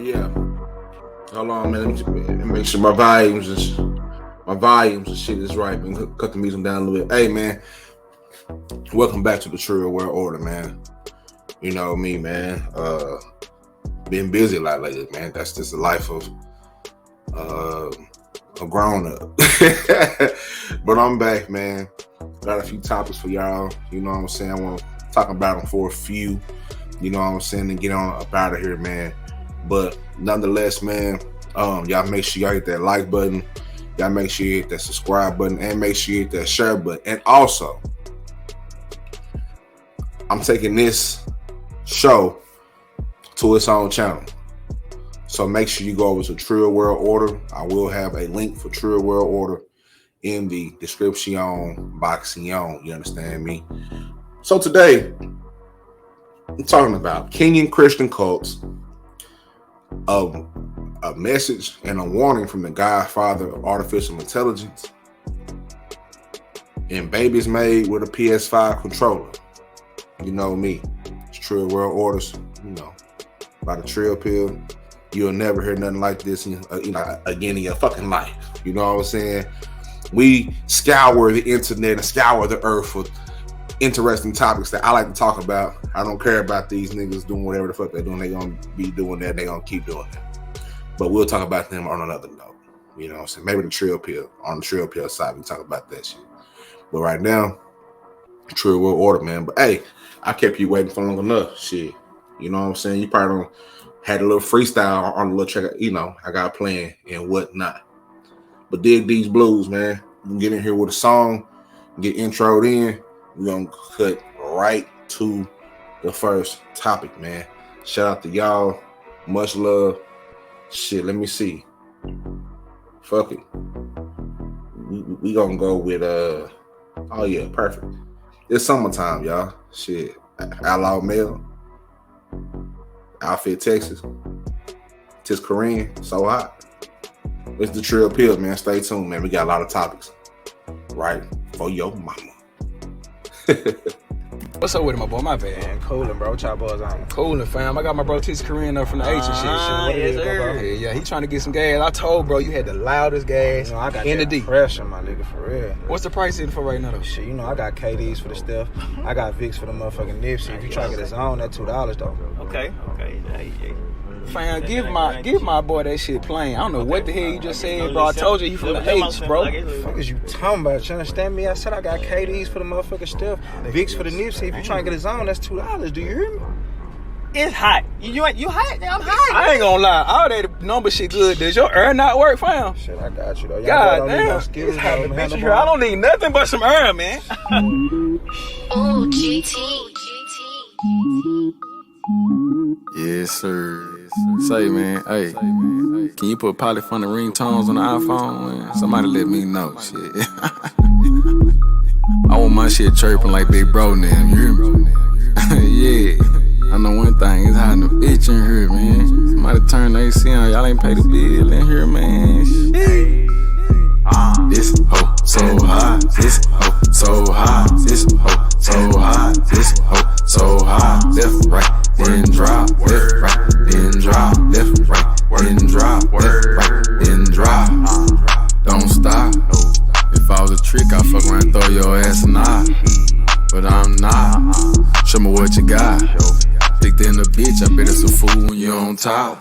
Yeah. Hold on, man. Let me make sure my volumes and shit is right, man. Cut the music down a little bit. Hey, man. Welcome back to the Trill World Order, man. You know me, man. Been busy a lot lately, man. That's just the life of a grown up. But I'm back, man. Got a few topics for y'all. You know what I'm saying? I want to talk about them for a few. You know what I'm saying? And get on up out of here, man. But nonetheless, man, y'all make sure y'all hit that like button. Y'all make sure you hit that subscribe button, and make sure you hit that share button. And also, I'm taking this show to its own channel. So make sure you go over to Trill World Order. I will have a link for Trill World Order in the description box. You understand me? So today, I'm talking about Kenyan Christian cults, a message and a warning from the Godfather of artificial intelligence, and babies made with a PS5 controller. You know me, it's Trill World Orders, by the Trill Pill. You'll never hear nothing like this again in your fucking life. You know what I'm saying? We scour the internet and scour the earth for interesting topics that I like to talk about. I don't care about these niggas doing whatever the fuck they're doing. They're going to be doing that. They're going to keep doing that. But we'll talk about them on another note. You know what I'm saying? Maybe the Trill Pill. On the Trill Pill side, we can talk about that shit. But right now, Trill World Order, man. But hey, I kept you waiting for long enough. Shit. You know what I'm saying? You probably don't had a little freestyle on the little track, I got playing and whatnot. But dig these blues, man. You can get in here with a song, get introed in. We're going to cut right to the first topic, man. Shout out to y'all. Much love. Shit, let me see. Fuck it. We going to go with, oh yeah, perfect. It's summertime, y'all. Shit. Outlaw Male. Outfit Texas. Tis Korean. So hot. It's the Trill Pill, man. Stay tuned, man. We got a lot of topics. Right for your mama. What's up with it, my boy? My bad. Man, coolin', bro. What y'all boys on? Coolin', fam. I got my bro Tis Korean up from the H and shit. What yes, it is, sir. bro? Yeah, he trying to get some gas. I told bro you had the loudest gas I got in the that D. pressure, my nigga, for real. What's the price in for right now, though? Shit, I got KDs for the stuff. I got Vicks for the motherfucking nips. If you try to get us on, that's $2 though. Okay. Fam, give my boy that shit plain. I don't know what the hell you just said, bro. I told you he from the H, bro. What the fuck is you talking about? You understand me? I said I got KDs for the motherfucking stuff. Vicks for the nips. If you try to get us on, that's $2. Do you hear me? It's hot. You hot? I'm hot. I ain't gonna lie. All that number shit good. Does your air not work, fam? Shit, I got you though. God damn. It's hot to bitch here. I don't need nothing but some air, man. Oh, GT. Yes, sir. Say, man, hey, can you put polyphonic ringtones on the iPhone, man? Somebody let me know, shit. I want my shit chirping like Big Bro now, you hear me? Yeah, I know one thing, it's hot in the bitch in here, man. Somebody turn the AC on, y'all ain't pay the bill in here, man. Shit. This hoe so hot, this hoe so hot, this hoe so hot, this hoe so hot. Left, right, then drop, left, right, then drop, left, right, then drop, left, right, then Big than a bitch, I bet it's a fool when you're on top.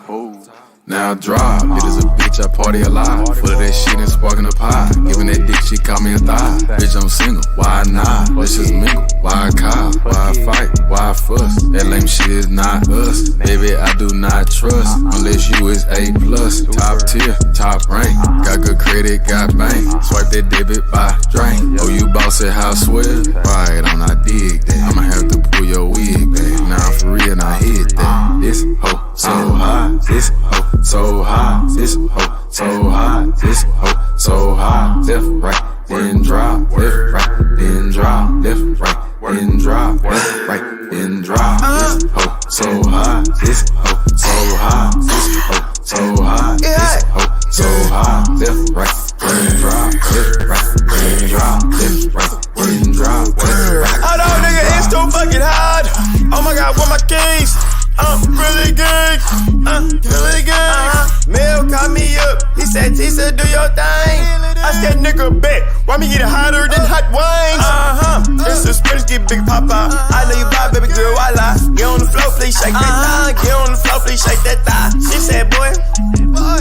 Now drop, it is a bitch, I party a lot. Full of that shit and sparking the pot. Giving that dick, she call me a thigh. Bitch, I'm single, why not? Let's just mingle. Why I call? Why I fight? Why I fuss? That lame shit is not us. Baby, I do not trust. Unless you is A+. Top tier, top rank. Got good credit, got bank. Swipe that debit, buy drink. Oh, you boss at house swear? Right, I'm not dig that. I'ma have to pull your wig back. Nah, for real, now hit that. This hoe so hot. This hoe so hot, this hoe so hot, this hoe so hot. Left, right, then drop, left, right, then drop, left, right, then drop, left, right, then drop. This hoe so hot, this hoe so hot, this hoe so hot, this hoe so hot. Left, right, then drop, left, right, then drop, left, right, then drop, left, right. Hold on, nigga, it's too fucking hard. Oh my God, where my keys? I'm really good, really good. Mel called me up, he said, do your thing. I said, nigga, bet, why me get it hotter than hot wings? It's the Spanish, get big papa. I know you buy, baby girl, I lie. Get on the floor, please shake that thigh. Get on the floor, please shake that thigh. She said, boy,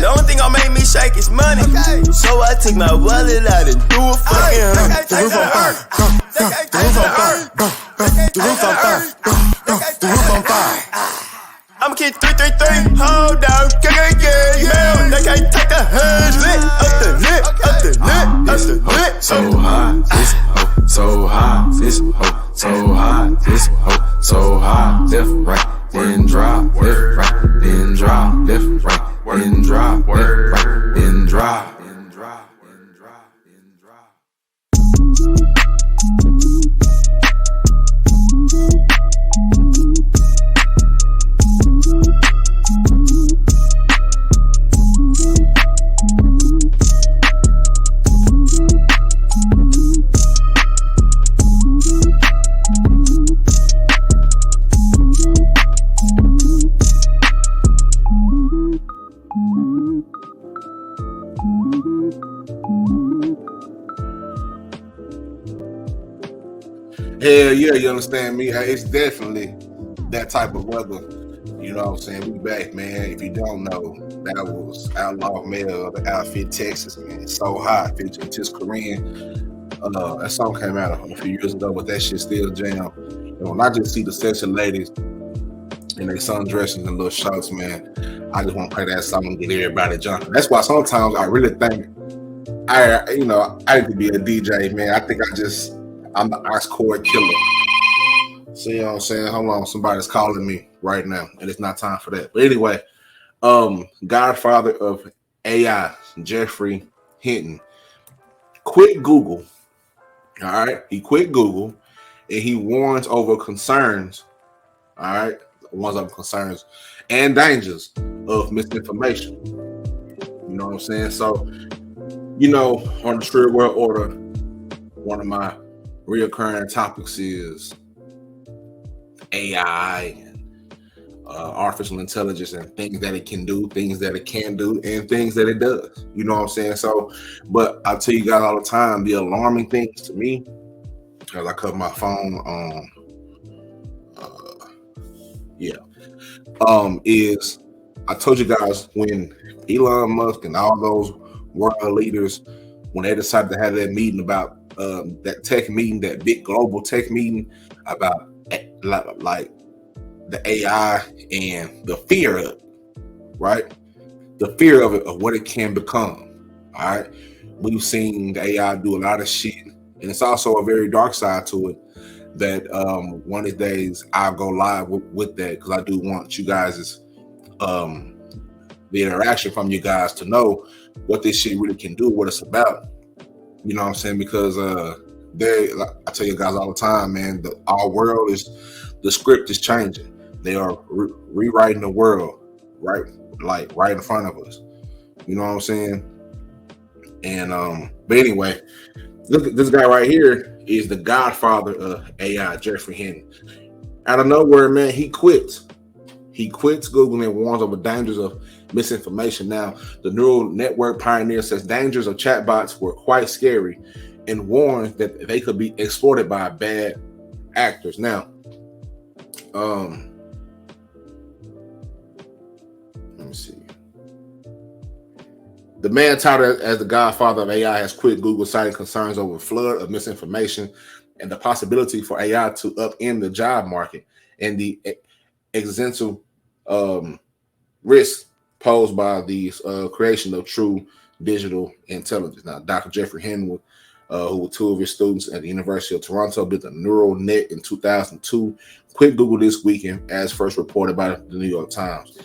the only thing gonna make me shake is money. So I took my wallet out and threw a fucking the roof on fire. The roof on fire. The roof on fire. The roof on fire. I'ma keep 333, hold down, yeah. They can't take the head, lit, up the lit, up the lit, up the lit. So hot, this hoe, so hot, this hoe, so hot, this hoe, so hot. Left, right, then drop, left, right, then drop, left, right, then drop, left, right, then drop. Hell yeah, you understand me? It's definitely that type of weather. You know what I'm saying? We back, man. If you don't know, that was Outlaw Mail of the Outfit, Texas, man. It's so hot, featuring Tis Korean. That song came out a few years ago, but that shit still jam. And when I just see the sexy ladies in their sundresses and little shorts, man, I just want to play that song and get everybody jumping. That's why sometimes I really think I need to be a DJ, man. I think I'm the ice core killer. See, you know what I'm saying? Hold on, somebody's calling me right now, and it's not time for that. But anyway, Godfather of AI, Jeffrey Hinton, quit Google. All right, he quit Google, and he warns over concerns. All right, warns over concerns and dangers of misinformation. You know what I'm saying? So, on the True World Order, one of my reoccurring topics is AI and artificial intelligence and things that it can do, things that it can do, and things that it does. You know what I'm saying? So, but I tell you guys all the time, the alarming things to me, because I cut my phone on, is I told you guys when Elon Musk and all those world leaders, when they decided to have that meeting about that tech meeting, that big global tech meeting about like the AI and the fear of it, right? The fear of it, of what it can become. All right. We've seen the AI do a lot of shit, and it's also a very dark side to it that one of these days I'll go live with that, because I do want you guys' the interaction from you guys to know what this shit really can do, what it's about. You know what I'm saying? Because I tell you guys all the time, man, our world the script is changing. They are rewriting the world, right in front of us. You know what I'm saying? And but anyway, look at this guy right here is the Godfather of AI, Jeffrey Hinton. Out of nowhere, man, he quits. He quits Google and warns over dangers of misinformation. Now, the neural network pioneer says dangers of chatbots were quite scary and warns that they could be exploited by bad actors. Now, The man touted as the godfather of AI has quit Google, citing concerns over a flood of misinformation and the possibility for AI to upend the job market and the existential risk posed by the creation of true digital intelligence. Now, Dr. Jeffrey Henwood, who were two of his students at the University of Toronto, built a neural net in 2002, quit Google this weekend, as first reported by the New York Times.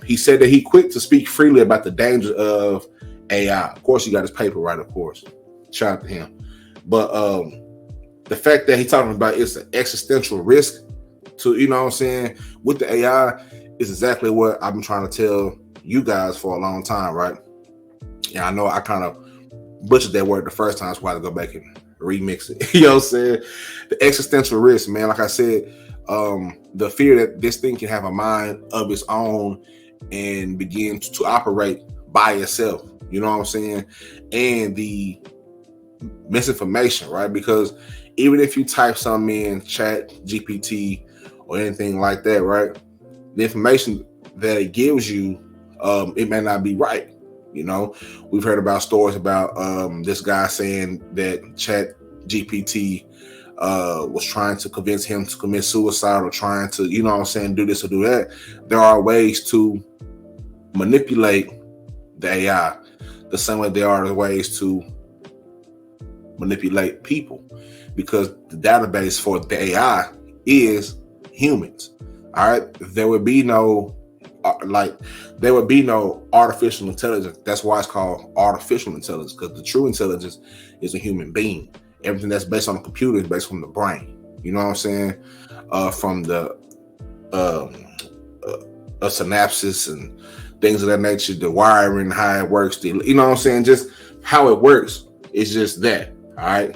He said that he quit to speak freely about the dangers of AI. Of course, he got his paper right, of course. Shout out to him. But the fact that he's talking about it's an existential risk to, you know what I'm saying, with the AI is exactly what I've been trying to tell you guys for a long time, right? Yeah, I know I kind of butchered that word the first time, so I had to go back and remix it. You know what I'm saying? The existential risk, man. Like I said, the fear that this thing can have a mind of its own and begin to operate by itself. You know what I'm saying? And the misinformation, right? Because even if you type something in Chat GPT or anything like that, right? The information that it gives you, it may not be right. You know, we've heard about stories about this guy saying that Chat GPT was trying to convince him to commit suicide or trying to, you know what I'm saying, do this or do that. There are ways to manipulate the AI the same way there are ways to manipulate people, because the database for the AI is humans. All right, there would be no artificial intelligence. That's why it's called artificial intelligence, because the true intelligence is a human being. Everything that's based on a computer is based on the brain. You know what I'm saying? From the synapses and things of that nature, the wiring, how it works, you know what I'm saying? Just how it works is just that. All right.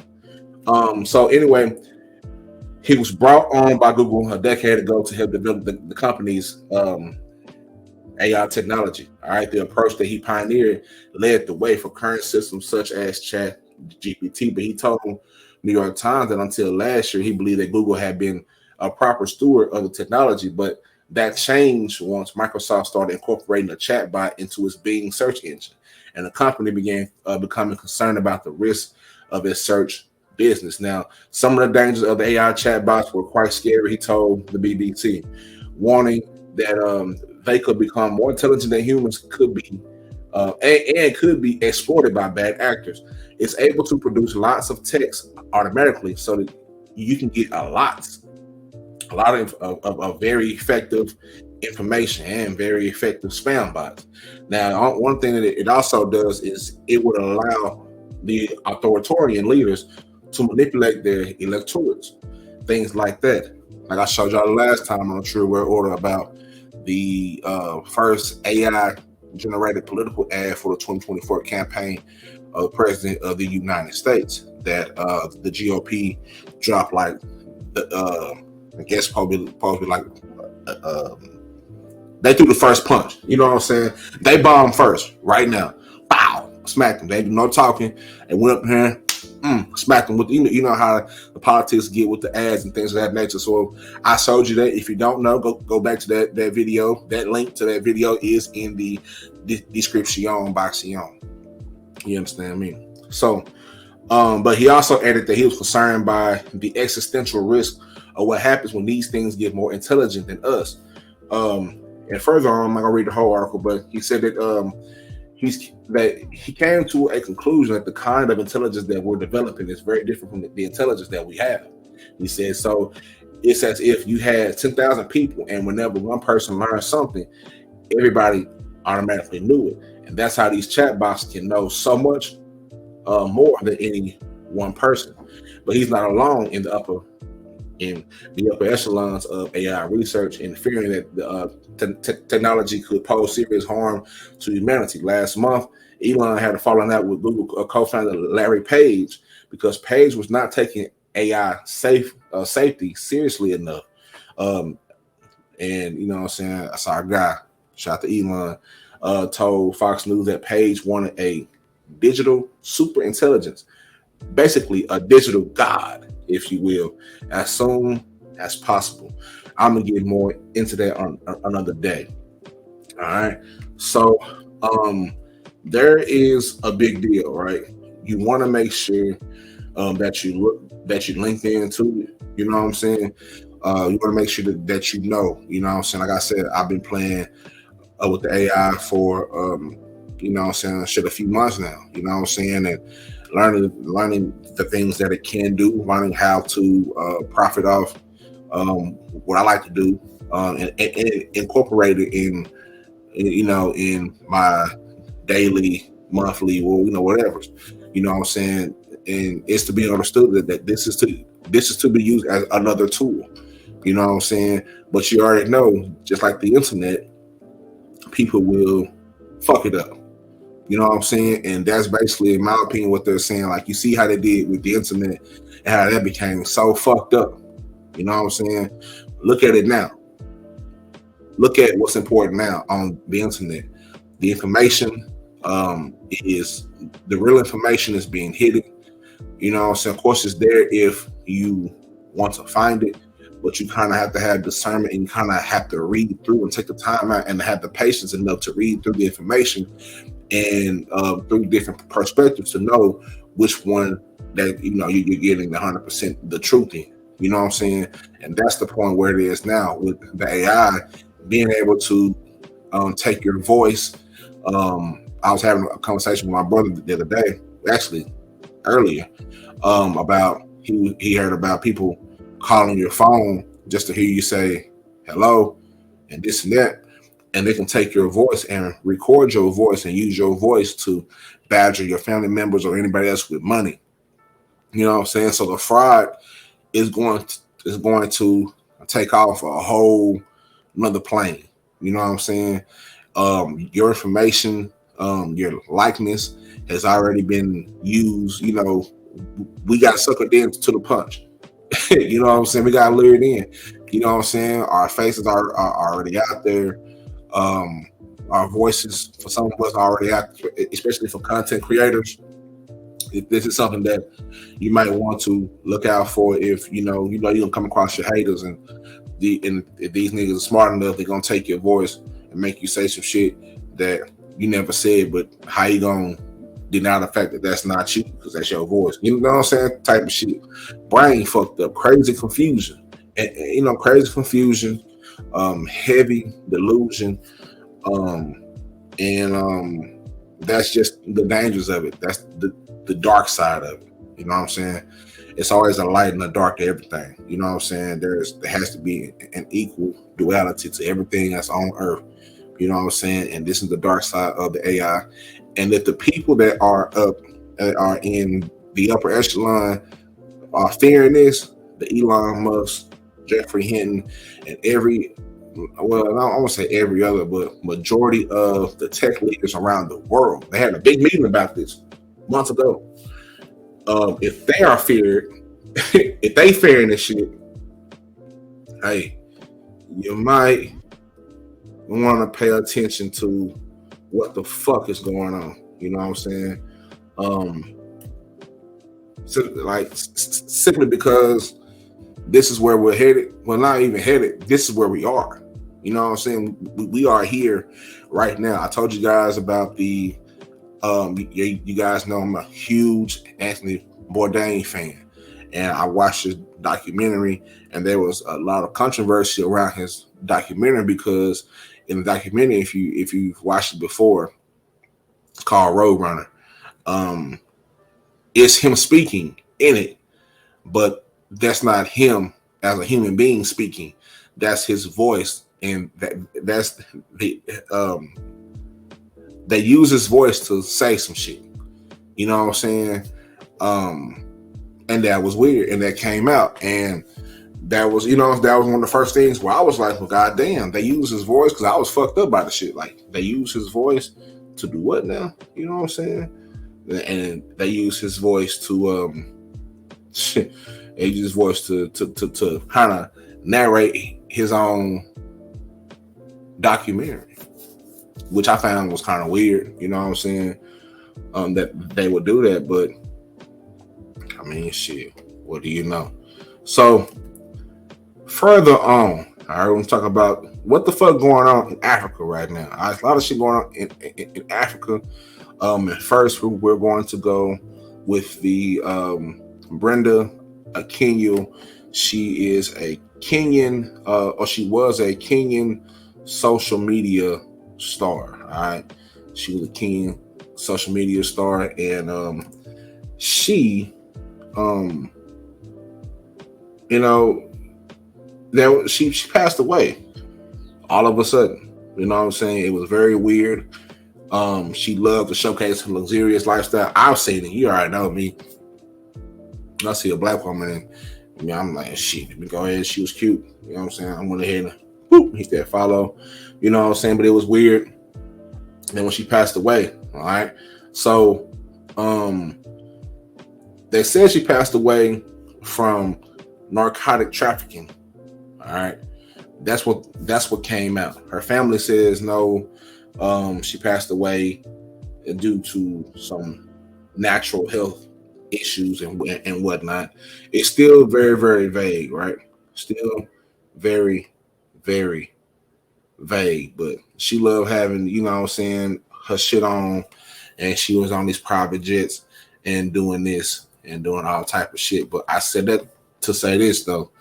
So anyway, he was brought on by Google a decade ago to help develop the company's AI technology. All right. The approach that he pioneered led the way for current systems such as Chat GPT. But he told New York Times that until last year, he believed that Google had been a proper steward of the technology. But that changed once Microsoft started incorporating a chatbot into its Bing search engine, and the company began becoming concerned about the risk of its search business. Now, some of the dangers of the AI chatbots were quite scary, he told the BBC, warning that they could become more intelligent than humans could be, and could be exploited by bad actors. It's able to produce lots of text automatically so that you can get a lot of very effective information and very effective spam bots. Now, one thing that it also does is it would allow the authoritarian leaders to manipulate their electorates, things like that. Like I showed y'all the last time on a True World Order about the first AI generated political ad for the 2024 campaign of the President of the United States that the GOP dropped, like I guess probably like they threw the first punch. You know what I'm saying? They bombed first right now. Bow, smacked them. They do no talking. They went up here, smacked them with, you know how the politics get with the ads and things of that nature. So I showed you that. If you don't know, go back to that video. That link to that video is in the description box. You understand me? So, but he also added that he was concerned by the existential risk of what happens when these things get more intelligent than us. And further on, I'm not gonna read the whole article, but he said that he came to a conclusion that the kind of intelligence that we're developing is very different from the intelligence that we have. He said, so it's as if you had 10,000 people, and whenever one person learns something, everybody automatically knew it. And that's how these chatbots can know so much more than any one person. But he's not alone in the upper echelons of AI research, and fearing that the technology could pose serious harm to humanity. Last month, Elon had a falling out with Google co-founder Larry Page because Page was not taking AI safety seriously enough. And you know what I'm saying? That's our guy. Shout out to Elon. Told Fox News that Page wanted a digital super intelligence, basically a digital god, if you will, as soon as possible. I'm gonna get more into that on another day. All right. So there is a big deal, right? You want to make sure that you linked into it. You know what I'm saying? You want to make sure that you know. You know what I'm saying? Like I said, I've been playing with the AI for you know what I'm saying, shit, a few months now. You know what I'm saying? And learning the things that it can do, learning how to profit off what I like to do, and incorporate it in you know, in my daily, monthly, or you know, whatever. You know what I'm saying? And it's to be understood that this is to be used as another tool. You know what I'm saying? But you already know, just like the internet, people will fuck it up. You know what I'm saying? And that's basically, in my opinion, what they're saying. Like, you see how they did with the internet and how that became so fucked up. You know what I'm saying? Look at it now. Look at what's important now on the internet. The information is the real information is being hidden. You know what I'm saying? Of course, it's there if you want to find it, but you kind of have to have discernment and you kind of have to read through and take the time out and have the patience enough to read through the information and through different perspectives to know which one that you know you're getting 100% the truth in. You know what I'm saying? And that's the point where it is now with the AI being able to take your voice. I was having a conversation with my brother the other day, actually earlier, about he heard about people calling your phone just to hear you say hello and this and that, and they can take your voice and record your voice and use your voice to badger your family members or anybody else with money. You know what I'm saying? So the fraud is going to take off a whole another plane. You know what I'm saying? Your information, your likeness has already been used. You know, we got suckered into the punch. You know what I'm saying? We got lured in. You know what I'm saying? Our faces are already out there. Our voices, for some of us, are already out there, especially for content creators. This is something that you might want to look out for if you know you're gonna come across your haters, and if these niggas are smart enough, they're gonna take your voice and make you say some shit that you never said, but how you gonna deny the fact that that's not you because that's your voice? You know what I'm saying? Type of shit. Brain fucked up, crazy confusion, and you know, crazy confusion, heavy delusion, and that's just the dangers of it. That's the dark side of it. You know what I'm saying? It's always a light and a dark to everything. You know what I'm saying? There has to be an equal duality to everything that's on earth. You know what I'm saying? And this is the dark side of the AI. And if the people that are in the upper echelon are fearing this, the Elon Musk, Jeffrey Hinton, and I don't want to say every other, but majority of the tech leaders around the world, they had a big meeting about this months ago. If they are feared, if they fearing this shit, hey, you might want to pay attention to what the fuck is going on. You know what I'm saying? Simply because this is where we're headed. Well, not even headed. This is where we are. You know what I'm saying? We are here right now. I told you guys about the you guys know I'm a huge Anthony Bourdain fan, and I watched his documentary, and there was a lot of controversy around his documentary because in the documentary, if you've watched it before, it's called Roadrunner. It's him speaking in it, but that's not him as a human being speaking. That's his voice, and that's the they use his voice to say some shit. You know what I'm saying? And that was weird, and that came out, and that was one of the first things where I was like, well, goddamn, they use his voice, because I was fucked up by the shit. Like, they use his voice to do what now? You know what I'm saying? And they use his voice to they use his voice to kind of narrate his own documentary, which I found was kind of weird. You know what I'm saying? That they would do that, but I mean, shit, what do you know? So further on, I want to talk about what the fuck going on in Africa right now. A lot of shit going on in Africa. At first, we're going to go with the Brenda Kenyan. She is a Kenyan, or she was a Kenyan social media star. All right, she was a Kenyan social media star, and she, you know, that she passed away all of a sudden. You know what I'm saying? It was very weird. She loved to showcase her luxurious lifestyle. I've seen it. You already know me. I see a black woman, and I'm like, shit, let me go ahead. She was cute. You know what I'm saying? I went ahead and boop, hit that follow. You know what I'm saying? But it was weird. And then when she passed away, all right. So, they said she passed away from narcotic trafficking. All right. That's what came out. Her family says no. She passed away due to some natural health issues and whatnot. It's still very, very vague, right? Still very, very vague. But she loved having, you know what I'm saying, her shit on, and she was on these private jets and doing this and doing all type of shit. But I said that to say this though.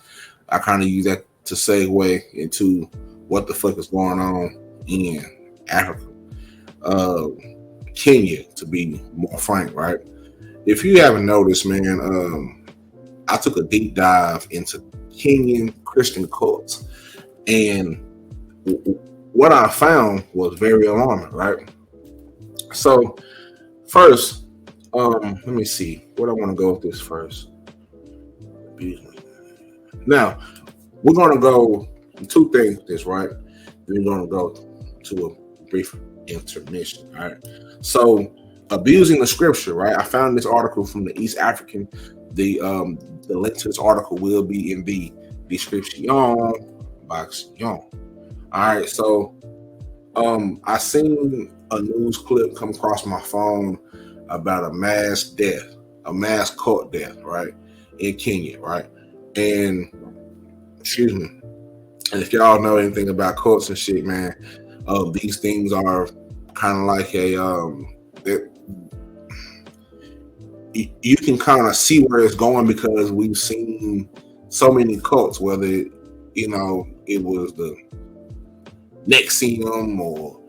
I kind of use that to segue into what the fuck is going on in Africa, Kenya, to be more frank, right? If you haven't noticed, man, I took a deep dive into Kenyan Christian cults, and what I found was very alarming, right? So, first, let me see what I want to go with this first. Now, we're going to go two things with this, right? Then we're going to go to a brief intermission, all right? So, abusing the scripture, right? I found this article from the East African. The link to this article will be in the description box. All right, so I seen a news clip come across my phone about a mass cult death, right, in Kenya, right? And excuse me. And if y'all know anything about cults and shit, man, these things are kind of like you can kind of see where it's going because we've seen so many cults, whether you know it was the Nexium or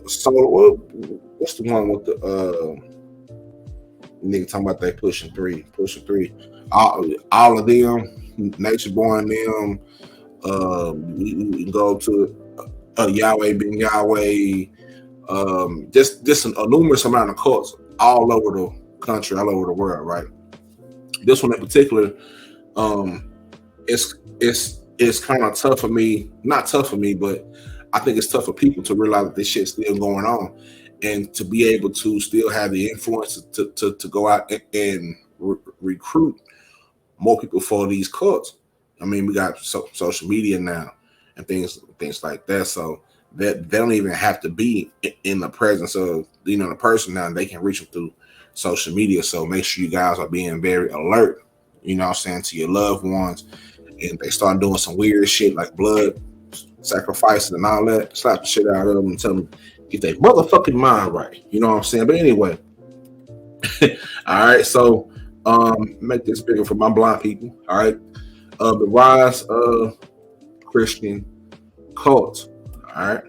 what's the one with the nigga talking about they pushing three, all of them. Nature Born them, we can go to Yahweh Ben Yahweh, just a numerous amount of cults all over the country, all over the world, right? This one in particular, it's kind of tough for me, not tough for me, but I think it's tough for people to realize that this shit's still going on, and to be able to still have the influence to go out and recruit more people for these cults. I mean, we got social media now and things like that, so that they don't even have to be in the presence of the person now. They can reach them through social media. So make sure you guys are being very alert, you know what I'm saying, to your loved ones, and they start doing some weird shit like blood sacrifices and all that. Slap the shit out of them and tell them get their motherfucking mind right. You know what I'm saying? But anyway, all right. So make this bigger for my blind people. All right. The rise of Christian cults. All right.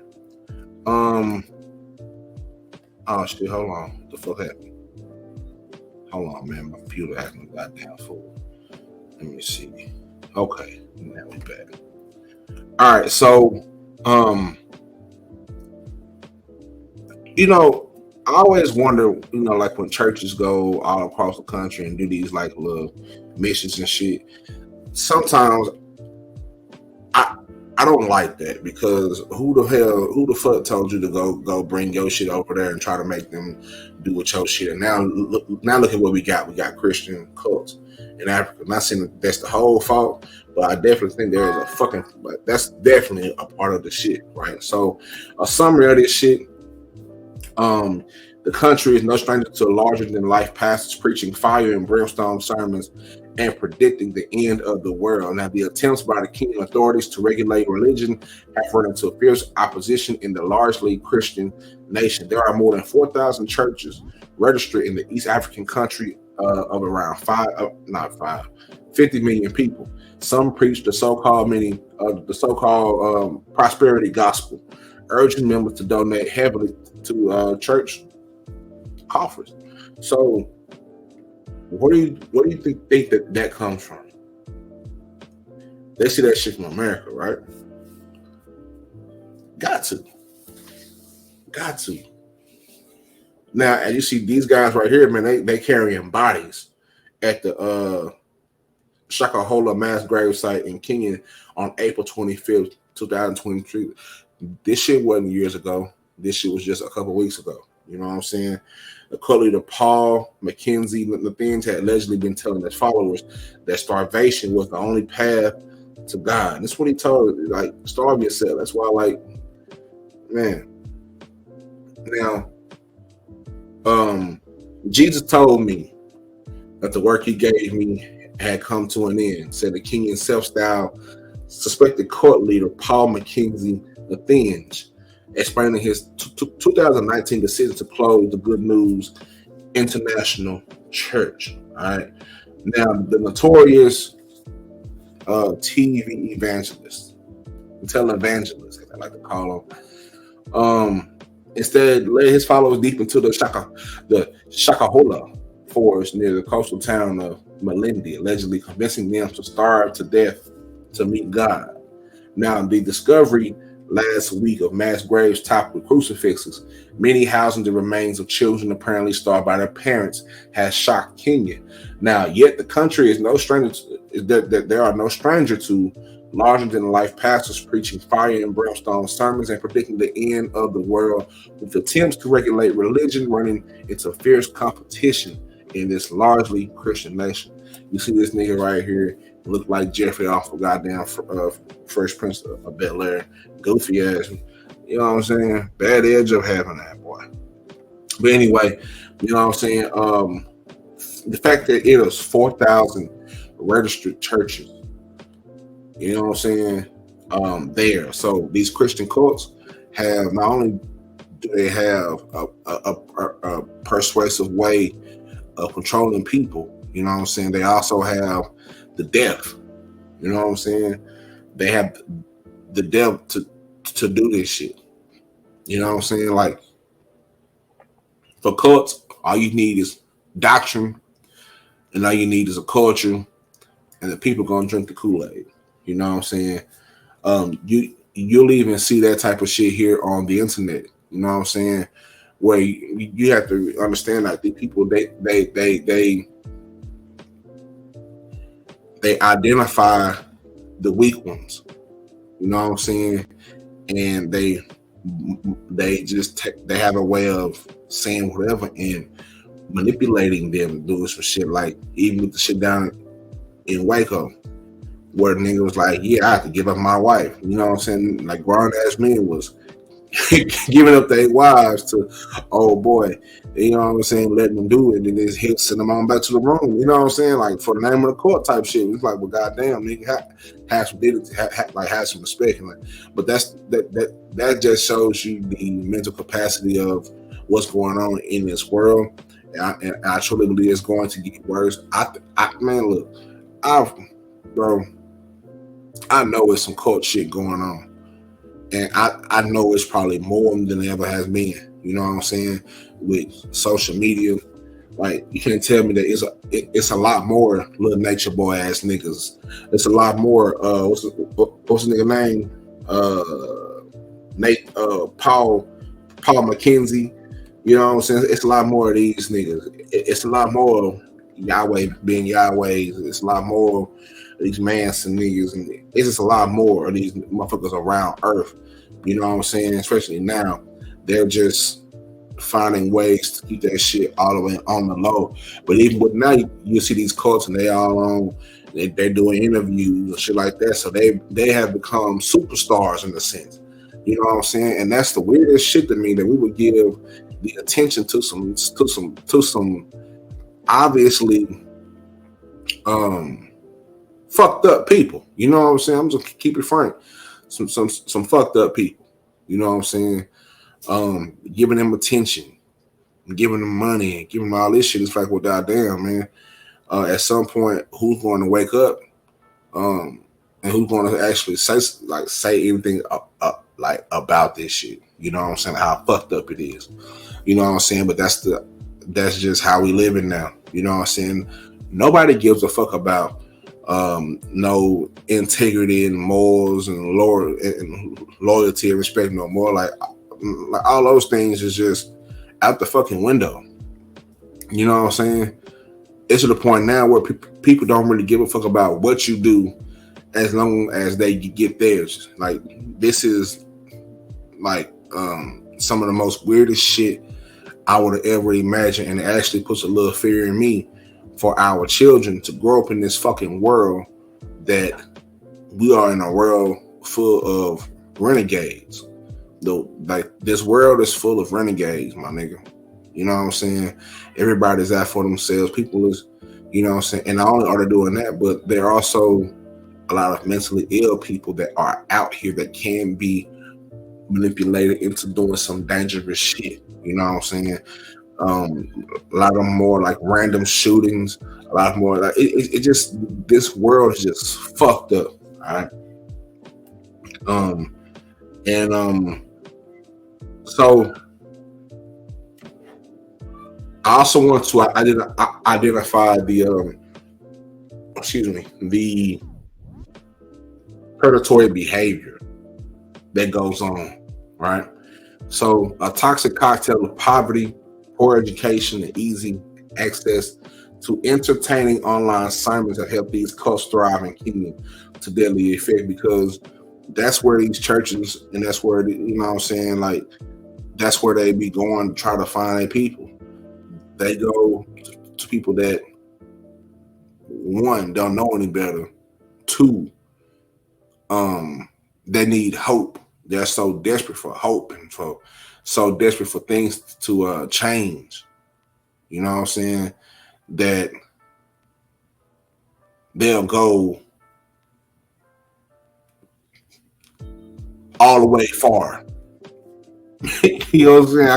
Oh shit, hold on. What the fuck happened? Hold on, man. My computer acting goddamn full. Let me see. Okay, now we back. All right, so I always wonder, like when churches go all across the country and do these like little missions and shit. Sometimes I don't like that, because who the fuck told you to go bring your shit over there and try to make them do with your shit? And now look at what we got. We got Christian cults in Africa. I'm not saying that that's the whole fault, but I definitely think there is that's definitely a part of the shit, right? So a summary of this shit. The country is no stranger to larger than life pastors preaching fire and brimstone sermons and predicting the end of the world. Now, the attempts by the Kenyan authorities to regulate religion have run into fierce opposition in the largely Christian nation. There are more than 4,000 churches registered in the East African country of around 50 million people. Some preach the so-called prosperity gospel, urging members to donate heavily to church coffers. So, what do you think that comes from? They see that shit from America, right? Got to. Now, and you see these guys right here, man. They carrying bodies at the Shakahola mass grave site in Kenya on April 25th, 2023. This shit wasn't years ago. This shit was just a couple weeks ago. You know what I'm saying? The cult leader Paul Mackenzie Nathaniel had allegedly been telling his followers that starvation was the only path to God. And that's what he told, like, starve yourself. That's why, like, man. Now, Jesus told me that the work he gave me had come to an end, said the Kenyan self-styled suspected court leader Paul Mackenzie Nathaniel, explaining his 2019 decision to close the Good News International Church. All right. Now, the notorious TV evangelist, televangelist, as I like to call him, instead led his followers deep into the Shakahola forest near the coastal town of Malindi, allegedly convincing them to starve to death to meet God. Now, the discovery last week of mass graves topped with crucifixes, many housing the remains of children apparently starved by their parents, has shocked Kenya. Now, yet the country is no stranger there are no stranger to larger-than-life pastors preaching fire and brimstone sermons and predicting the end of the world, with attempts to regulate religion running into fierce competition in this largely Christian nation. You see this nigga right here look like Jeffrey off of goddamn Fresh Prince of Bel-Air, goofy ass. You know what I'm saying? Bad edge of having that, boy. But anyway, you know what I'm saying? The fact that it was 4,000 registered churches, you know what I'm saying, there. So these Christian cults have, not only do they have a persuasive way of controlling people, you know what I'm saying, they also have the deaf. You know what I'm saying? They have the deaf to do this shit. You know what I'm saying? Like, for cults, all you need is doctrine, and all you need is a culture, and the people gonna drink the Kool-Aid. You know what I'm saying? You'll even see that type of shit here on the internet. You know what I'm saying? Where you have to understand that the people they identify the weak ones. You know what I'm saying? And they have a way of saying whatever and manipulating them, doing some shit, like even with the shit down in Waco, where the nigga was like, yeah, I have to give up my wife. You know what I'm saying? Like, grown ass men was giving up their wives to old boy. You know what I'm saying? Letting them do it, and then just send them on back to the room. You know what I'm saying? Like, for the name of the court type shit. It's like, well, goddamn, nigga, have some dignity, have some respect. And like, but that just shows you the mental capacity of what's going on in this world. And I truly believe it's going to get worse. Man, look, I know it's some cult shit going on, and I know it's probably more than it ever has been. You know what I'm saying? With social media, like, you can't tell me that it's a lot more little nature boy ass niggas. It's a lot more. What's the nigga name? Paul McKenzie. You know what I'm saying? It's a lot more of these niggas. It's a lot more of Yahweh being Yahweh. It's a lot more of these Manson niggas, and it's just a lot more of these motherfuckers around Earth. You know what I'm saying? Especially now, they're just finding ways to keep that shit all the way on the low. But even with now, you see these cults, and they all on. They're doing interviews and shit like that. So they have become superstars in a sense. You know what I'm saying? And that's the weirdest shit to me, that we would give the attention to some obviously fucked up people. You know what I'm saying? I'm just keep it frank. Some fucked up people. You know what I'm saying? Giving them attention, giving them money, giving them all this shit. It's like, well, goddamn, man. At some point, who's going to wake up? And who's going to actually say anything like about this shit? You know what I'm saying? How fucked up it is. You know what I'm saying? But that's just how we living now. You know what I'm saying? Nobody gives a fuck about no integrity and morals and loyalty and respect no more. Like all those things is just out the fucking window. You know what I'm saying? It's to the point now where people don't really give a fuck about what you do as long as they get theirs. Like, this is like some of the most weirdest shit I would have ever imagined, and it actually puts a little fear in me for our children to grow up in this fucking world that we are in a world full of renegades. Like, this world is full of renegades, my nigga. You know what I'm saying? Everybody's out for themselves. People is, you know what I'm saying? And not only are they doing that, but there are also a lot of mentally ill people that are out here that can be manipulated into doing some dangerous shit. You know what I'm saying? A lot of them more like random shootings. A lot more like it just, this world is just fucked up. All right. So I also want to identify the predatory behavior that goes on, right? So a toxic cocktail of poverty, poor education, and easy access to entertaining online sermons have helped these cults thrive in Kenya to deadly effect, because that's where these churches, and that's where, you know what I'm saying, like, that's where they be going to try to find their people. They go to people that, one, don't know any better. Two, they need hope. They're so desperate for hope and so desperate for things to change. You know what I'm saying? That they'll go all the way far. You know what I'm saying?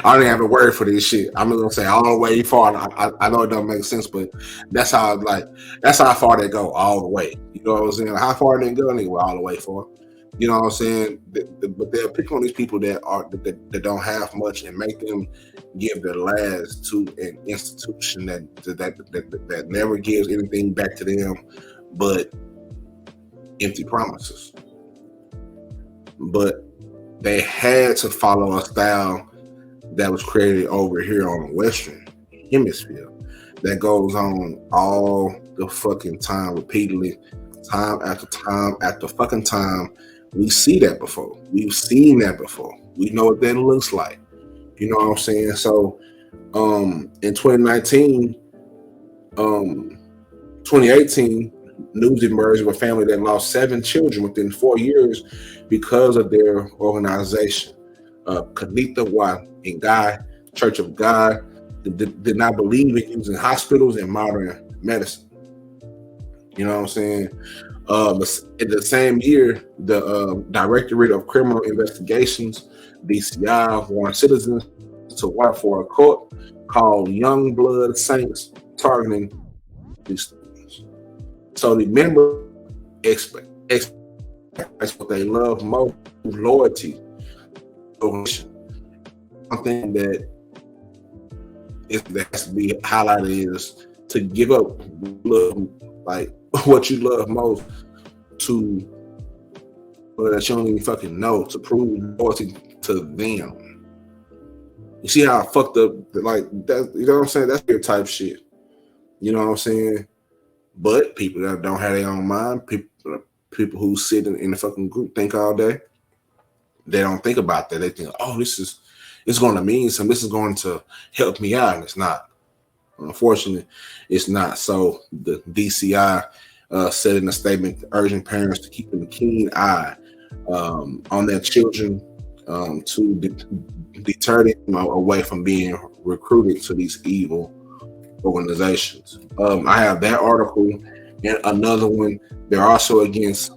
I don't even have a word for this shit. I'm gonna say all the way far. I know it doesn't make sense, but that's how far they go, all the way. You know what I'm saying? How far they go, anyway, all the way far. You know what I'm saying? But they'll pick on these people that don't have much and make them give their last to an institution that never gives anything back to them but empty promises. But they had to follow a style that was created over here on the Western Hemisphere that goes on all the fucking time, repeatedly, time after time after fucking time. We see that before. We've seen that before. We know what that looks like. You know what I'm saying? So in 2018, news emerged of a family that lost 7 children within 4 years because of their organization. Kanitha Wa and Guy, Church of God, did not believe in using hospitals and modern medicine. You know what I'm saying? In the same year, the Directorate of Criminal Investigations, DCI, warned citizens to watch for a cult called Young Blood Saints targeting these things. So the member expect what they love most, loyalty. Something that has to be highlighted is to give up love, like what you love most, to that you don't even fucking know, to prove loyalty to them. You see how I fucked up, like that? You know what I'm saying? That's your type shit. You know what I'm saying? But people that don't have their own mind, people who sit in the fucking group think all day, they don't think about that. They think, oh, it's going to mean something. This is going to help me out, and it's not. Unfortunately, it's not. So the DCI said in a statement urging parents to keep a keen eye on their children to deter them away from being recruited to these evil organizations. I have that article and another one. They're also against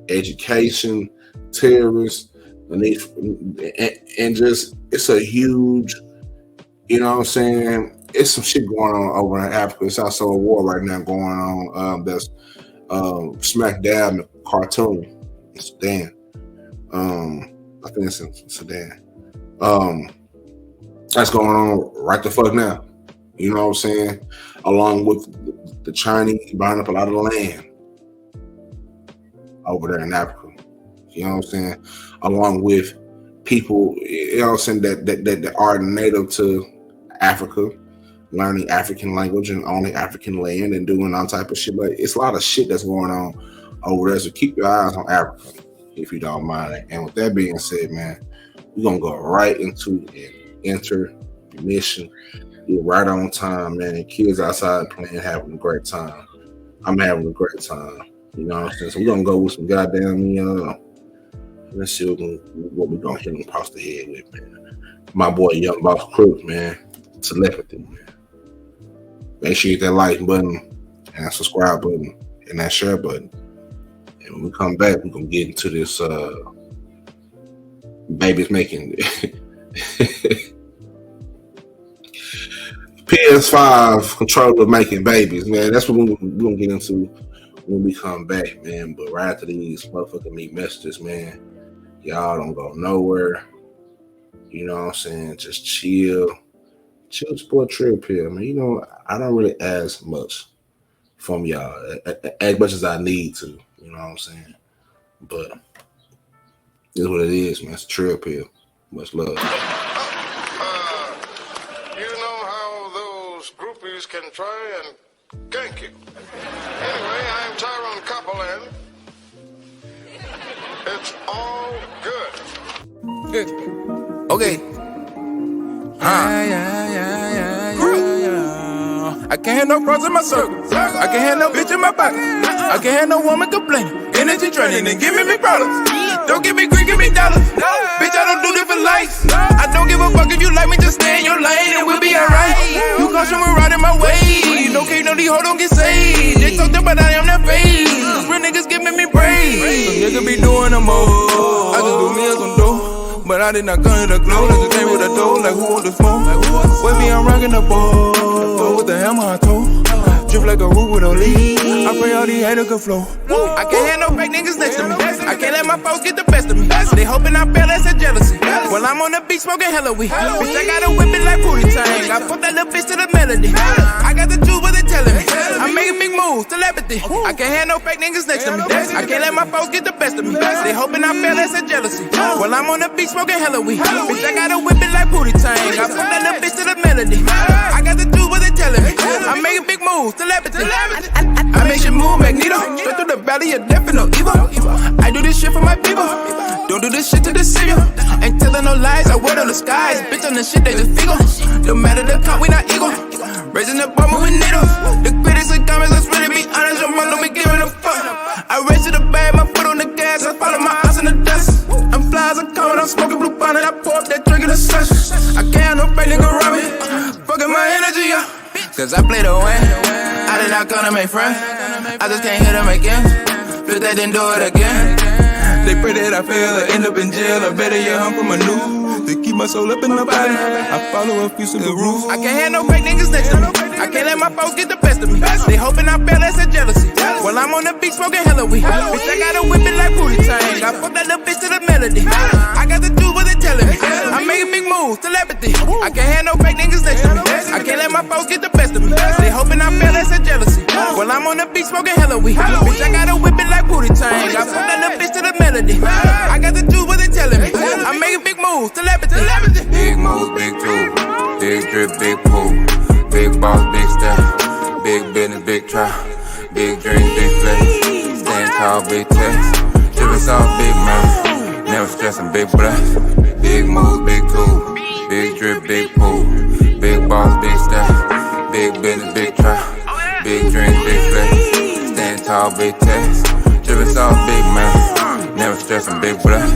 education, terrorists, and just it's a huge, you know what I'm saying? It's some shit going on over in Africa. It's also a war right now going on that's smack dab in Khartoum in Sudan. I think it's in Sudan. That's going on right the fuck now. You know what I'm saying? Along with the Chinese buying up a lot of the land over there in Africa. You know what I'm saying? Along with people, you know what I'm saying, that are native to Africa, learning African language and owning African land and doing all type of shit. But it's a lot of shit that's going on over there. So keep your eyes on Africa, if you don't mind. And with that being said, man, we're gonna go right into an intermission. You're right on time, man. Kids outside playing, having a great time. I'm having a great time. You know what I'm saying? So we're gonna go with some goddamn let's see what we're gonna hit them across the head with, man. My boy Young Boss Crooks, man. Telepathy, man. Make sure you hit that like button and that subscribe button and that share button. And when we come back, we're gonna get into this babies making PS5 controller making babies, man. That's what we're gonna get into when we come back, man. But right after these motherfucking me messages, man, y'all don't go nowhere. You know what I'm saying? Just chill. Chill, support TRILLPILL, man. You know, I don't really ask much from y'all, as much as I need to. You know what I'm saying? But it's what it is, man. It's TRILLPILL. Much love. You know how those groupies can try and gank you. Anyway, I'm Tyrone Copeland. It's all good. Okay. I can't have no bros in my circle. I can't have no bitch in my pocket. I can't have no woman complaining. Energy draining and giving me problems. Don't give me green, give me dollars. Bitch, I don't do different lights. I don't give a fuck if you like me, just stay in your lane and we'll be alright. You caution me riding my way. No K, no these hoes don't get saved. They talk about I am that fake. Real niggas giving me praise. Some niggas be doing the most. I just do me as some dough. But I did not come in the glow. Niggas came with a dough. Like who want the smoke? With me, I'm rocking the ball. With the hammer I toe. Drip like a root with a lead. I pray all these haters can flow. I can't have no fake niggas next to me. I can't let my folks get the best of me. They hoping I fail, that's a jealousy. While I'm on the beach smoking hella weed. Bitch, I gotta whip it like Pootie Tang. I put that little bitch to the melody. I got the juice, what they telling me. I'm making big moves, telepathy. I can't have no fake niggas next to me. I can't let my folks get the best of me. They hoping I fail, that's a jealousy. While I'm on the beach smoking hella weed. Bitch, I gotta whip it like Pootie Tang. I put that little bitch to the melody. I got the juice, what they telling me. I'm making big moves, telepathy. I make shit move, Magneto. Straight through the valley of death and no evil. I do this shit for my people. Don't do this shit to deceive you. Ain't telling no lies, I word on the skies. Bitch on the shit, they just figure. No matter the count, we not eagle. Raising the bar, moving needles. The critics and comments, let's really be honest. Your mom don't be giving a fuck. I race to the bag, my foot on the gas. I follow my eyes in the dust. I'm fly as a comet, I'm smoking blue bonnet. I pour up that drink in the sun. I can't no fake nigga around me. Fucking my energy, yeah. Cause I play the win. I did not come to make friends. I just can't hit them again. Flip that, then do it again. They pray that I fail or end up in jail. Or better yet, I'm from a new. They keep my soul up in my body. I follow a few simple rules. I can't have no fake niggas next to me. I can't let my folks get the best of me. They hoping I fail, that's a jealousy. While I'm on the beach smoking hella weed. Bitch, I gotta whip it like Pootie Tang. I put that little bitch to the melody. I got the juice, what they telling me. I'm making big moves, telepathy. I can't have no fake niggas next to me. I can't let my folks get the best of me. They hoping I fail, that's a jealousy. While I'm on the beach smoking hella weed. Bitch, I gotta whip it like Pootie Tang. I put that little bitch to the melody. I got the juice, what they telling me. I'm making big moves, telepathy. Big moves, big tools. Big drip, big pool. Big boss, big step. Big business, big try. Big dreams, big flex. Stand tall, big test. Drippin' soft, big mouth. Never stressing, big breath. Big moves, big tools. Big drip, big pool. Big boss, big step. Big business, big try. Big dreams, big flex. Stand tall, big test. Drippin' soft, big mouth. Never stressing, big breath.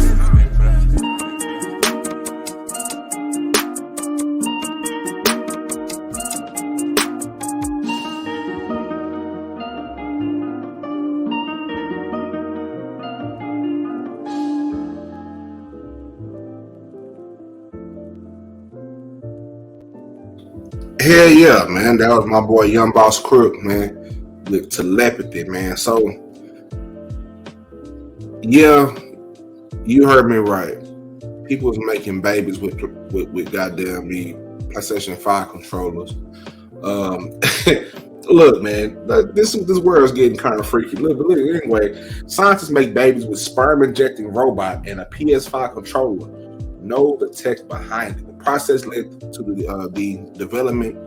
Hell yeah, man. That was my boy Young Boss Crook, man, with telepathy, man. So yeah, you heard me right. People was making babies with goddamn the PlayStation 5 controllers. Look, man, this world's getting kind of freaky. Look, anyway, scientists make babies with sperm injecting robot and a PS5 controller. Know the tech behind it. The process led to the development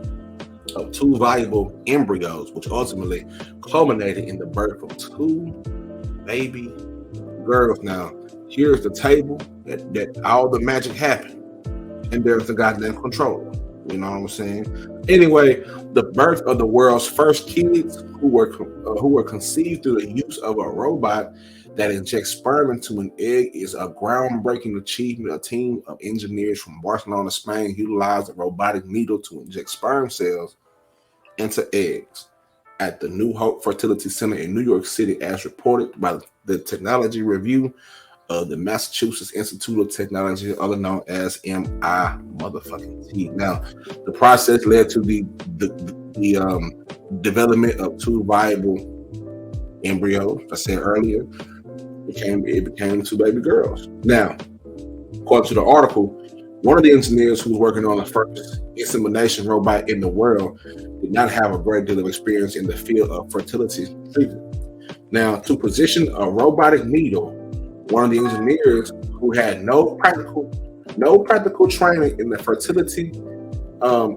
of 2 valuable embryos, which ultimately culminated in the birth of 2 baby girls. Now, here's the table that all the magic happened, and there's the goddamn controller. You know what I'm saying? Anyway, the birth of the world's first kids who were conceived through the use of a robot that injects sperm into an egg is a groundbreaking achievement. A team of engineers from Barcelona, Spain, utilized a robotic needle to inject sperm cells into eggs at the New Hope Fertility Center in New York City, as reported by the Technology Review of the Massachusetts Institute of Technology, other known as MIT. Now, the process led to the development of 2 viable embryos. I said earlier, it became 2 baby girls. Now, according to the article, one of the engineers who was working on the first insemination robot in the world did not have a great deal of experience in the field of fertility treatment. Now, to position a robotic needle, one of the engineers who had no practical training in the fertility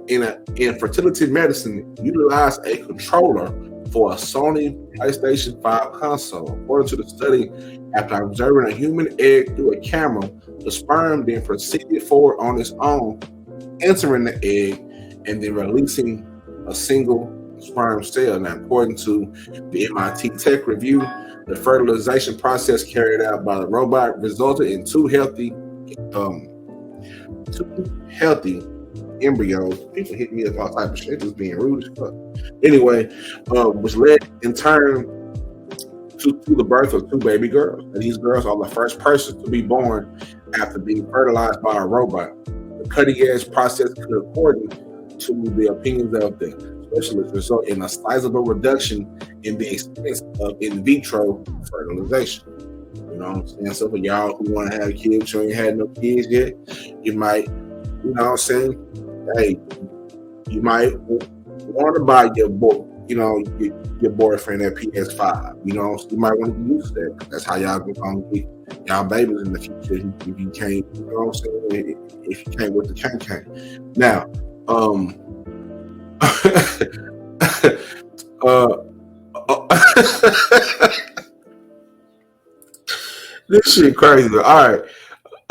in fertility medicine utilized a controller for a Sony PlayStation 5 console. According to the study, after observing a human egg through a camera, the sperm then proceeded forward on its own, entering the egg and then releasing a single sperm cell. Now, according to the MIT Tech Review, the fertilization process carried out by the robot resulted in 2 healthy embryos. People hit me up all type of shit, just being rude as fuck. Anyway, which led in turn to the birth of 2 baby girls. And these girls are the first persons to be born after being fertilized by a robot. The cutting-edge process could, according to the opinions of the specialists, result in a sizable reduction in the expense of in vitro fertilization. You know what I'm saying? So for y'all who want to have kids, you ain't had no kids yet, you might, you know what I'm saying? Hey, you might want to buy your your boyfriend that PS5. You know, you might want to use that. That's how y'all gonna get y'all babies in the future. If you can't, you know what I'm saying? If you can't with the can. Now, this shit crazy. All right.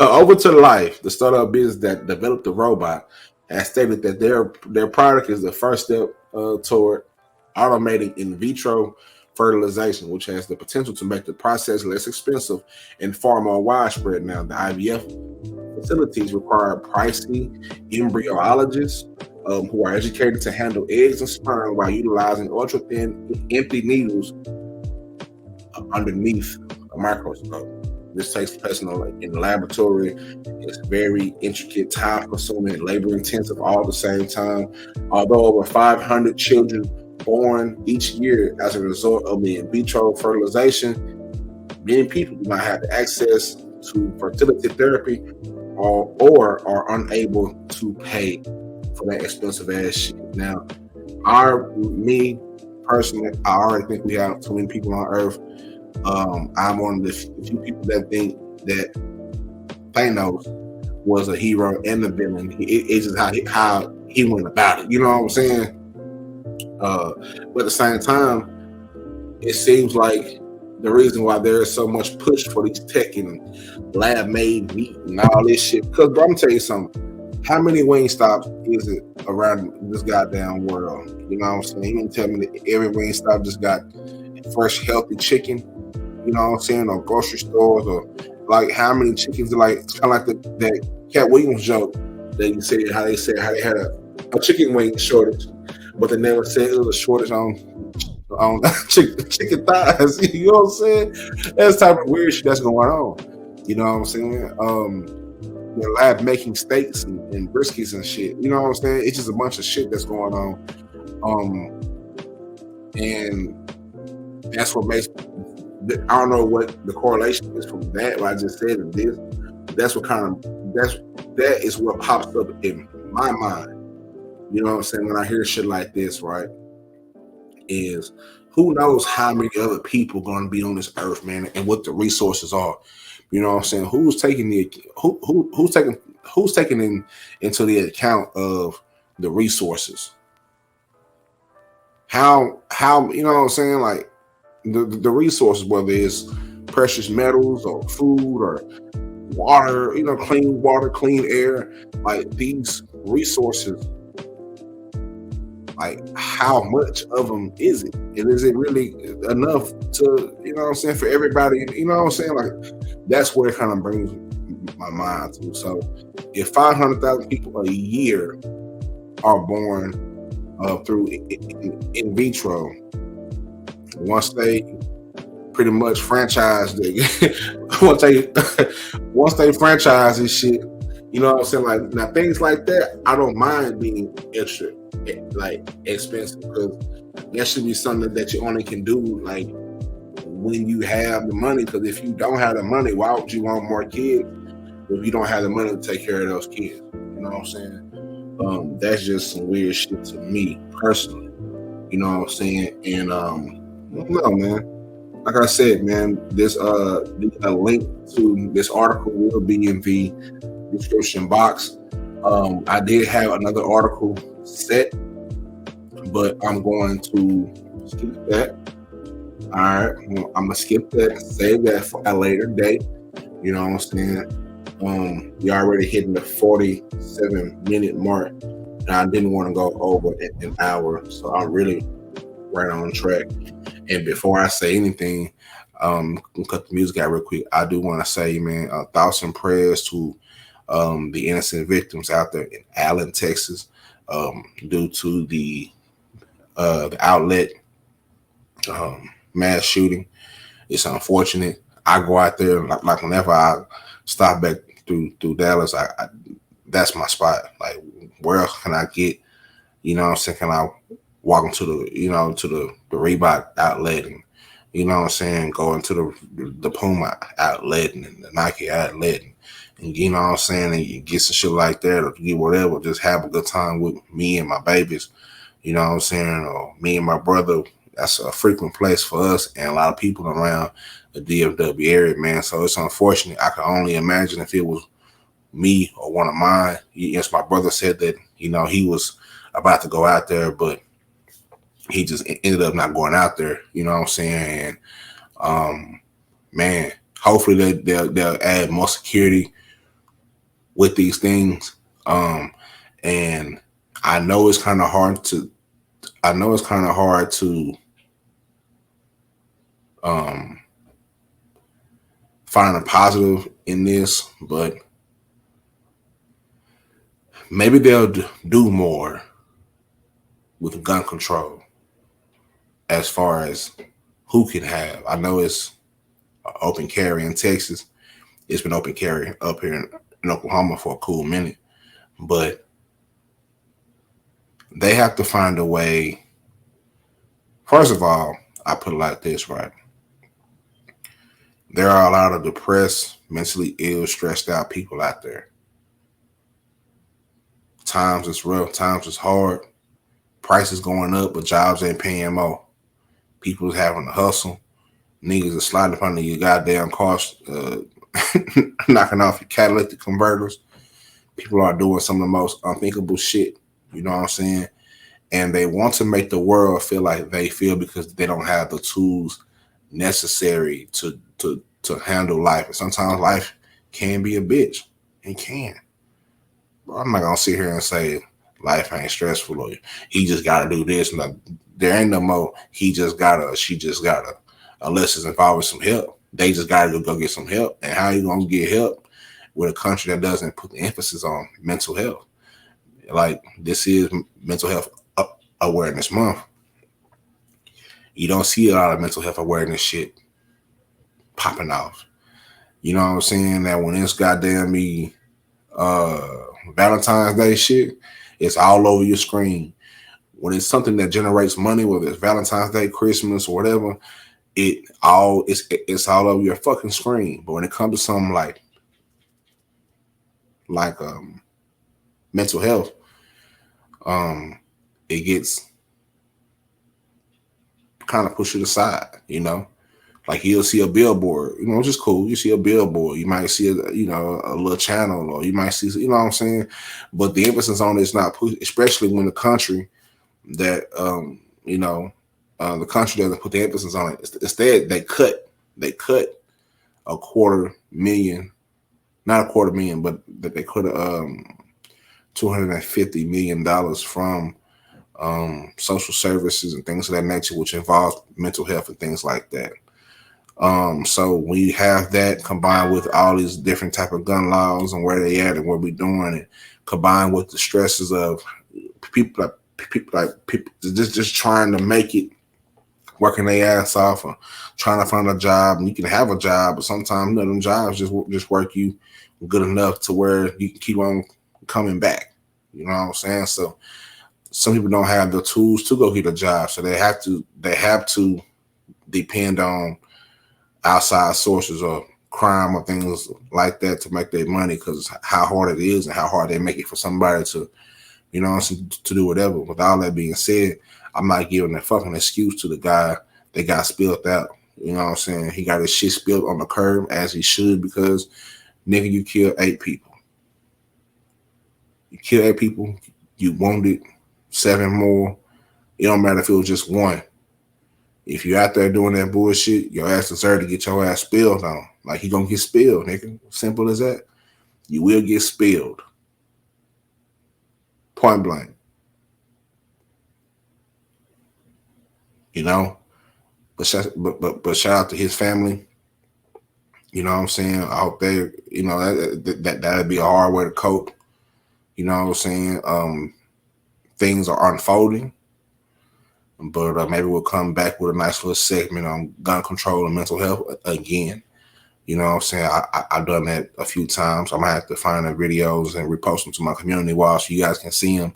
Over to Life, the startup business that developed the robot, has stated that their product is the first step toward automating in vitro fertilization, which has the potential to make the process less expensive and far more widespread. Now, the IVF facilities require pricey embryologists who are educated to handle eggs and sperm while utilizing ultra-thin empty needles underneath a microscope. This takes place in the laboratory. It's very intricate, time-consuming, and labor-intensive all at the same time. Although over 500 children born each year as a result of the in vitro fertilization, many people do not have access to fertility therapy or are unable to pay for that expensive ass shit. Now, me personally, I already think we have too many people on Earth. I'm one of the few people that think that Thanos was a hero and a villain. It's just how he went about it. You know what I'm saying? But at the same time, it seems like the reason why there is so much push for these tech and lab-made meat and all this shit. Because, bro, I'm gonna tell you something. How many Wingstops is it around this goddamn world? You know what I'm saying? You can tell me that every Wingstop just got fresh, healthy chicken. You know what I'm saying? Or grocery stores, or like how many chickens are like kind of like that Cat Williams joke that you said how they had a chicken wing shortage, but they never said it was a shortage on chicken thighs. You know what I'm saying? That's the type of weird shit that's going on. You know what I'm saying? the lab making steaks and briskets and shit. You know what I'm saying? It's just a bunch of shit that's going on. And that's what makes, I don't know what the correlation is from that, what I just said and this. That's what that is what pops up in my mind. You know what I'm saying? When I hear shit like this, right? Is who knows how many other people going to be on this earth, man, and what the resources are. You know what I'm saying? Who's taking into the account of the resources? How you know what I'm saying? Like the resources, whether it's precious metals or food or water, you know, clean water, clean air, like these resources, like how much of them is it? And is it really enough to, you know what I'm saying, for everybody? You know what I'm saying? Like that's where it kind of brings my mind to. So if 500,000 people a year are born through in vitro, once they pretty much franchise once they franchise this shit, you know what I'm saying? Like now things like that, I don't mind being extra like expensive, because that should be something that you only can do like when you have the money. Because if you don't have the money, why would you want more kids if you don't have the money to take care of those kids? You know what I'm saying? That's just some weird shit to me personally. You know what I'm saying? And I don't know, man. Like I said, man, this a link to this article will be in the description box. I did have another article set, but I'm going to skip that. All right, I'm gonna skip that, save that for a later date. You know what I'm saying? We already hitting the 47-minute mark, and I didn't want to go over an hour, so I'm really right on track. And before I say anything, cut the music out real quick. I do want to say, man, thoughts and prayers to the innocent victims out there in Allen, Texas, due to the outlet mass shooting. It's unfortunate. I go out there like whenever I stop back through Dallas, I that's my spot. Like, where else can I get? You know what I'm saying? Can I walk into the Reebok outlet, and you know what I'm saying, go into the Puma outlet and the Nike outlet, and you know what I'm saying, and you get some shit like that, or get whatever, just have a good time with me and my babies, you know what I'm saying, or me and my brother. That's a frequent place for us and a lot of people around the DFW area, man. So it's unfortunate. I can only imagine if it was me or one of mine. Yes, my brother said that, you know, he was about to go out there, but he just ended up not going out there, you know what I'm saying? And man, hopefully they'll add more security with these things. And I know it's kind of hard to find a positive in this, but maybe they'll do more with gun control as far as who can have. I know it's open carry in Texas. It's been open carry up here in Oklahoma for a cool minute, but they have to find a way. First of all, I put it like this, right? There are a lot of depressed, mentally ill, stressed out people out there. Times is rough, times is hard. Prices going up, but jobs ain't paying more. People's having to hustle. Niggas are sliding up under your goddamn cars, knocking off your catalytic converters. People are doing some of the most unthinkable shit. You know what I'm saying? And they want to make the world feel like they feel because they don't have the tools necessary to handle life. And sometimes life can be a bitch. It can. But I'm not gonna sit here and say life ain't stressful or he just gotta do this. No, there ain't no more he just gotta, she just gotta, unless it's involving some help. They just gotta go get some help. And how you gonna get help with a country that doesn't put the emphasis on mental health? Like, this is Mental Health Awareness Month. You don't see a lot of mental health awareness shit popping off. You know what I'm saying? That when it's goddamn me Valentine's Day shit, it's all over your screen. When it's something that generates money, whether it's Valentine's Day, Christmas, or whatever, it's all over your fucking screen. But when it comes to something like mental health, it gets kind of pushed to the side, you know. Like you'll see a billboard, you know, which is cool. You see a billboard, you might see a little channel, or you might see, you know what I'm saying. But the emphasis on it is not pushed, especially when the country that the country doesn't put the emphasis on it. Instead, they cut $250,000, not $250,000, but they cut $250 million from social services and things of that nature, which involves mental health and things like that. So when you have that combined with all these different type of gun laws and where they at and what we're doing, and combined with the stresses of people just trying to make it, working their ass off, or trying to find a job. And you can have a job, but sometimes them jobs just work you good enough to where you can keep on coming back. You know what I'm saying? So some people don't have the tools to go get a job, so they have to depend on outside sources or crime or things like that to make their money, because how hard it is and how hard they make it for somebody to, you know, to do whatever. With all that being said, I'm not giving a fucking excuse to the guy that got spilled out. You know what I'm saying? He got his shit spilled on the curb, as he should, because nigga, you killed 8 people. You killed 8 people. You wounded 7 more. It don't matter if it was just 1. If you're out there doing that bullshit, your ass deserve to get your ass spilled on. Like, you gonna get spilled, nigga. Simple as that. You will get spilled. Point blank. You know? But shout out to his family. You know what I'm saying? I hope they, you know, that'd be a hard way to cope. You know what I'm saying? Things are unfolding. But maybe we'll come back with a nice little segment on gun control and mental health again. You know what I'm saying? I've done that a few times. I might have to find the videos and repost them to my community wall so you guys can see them.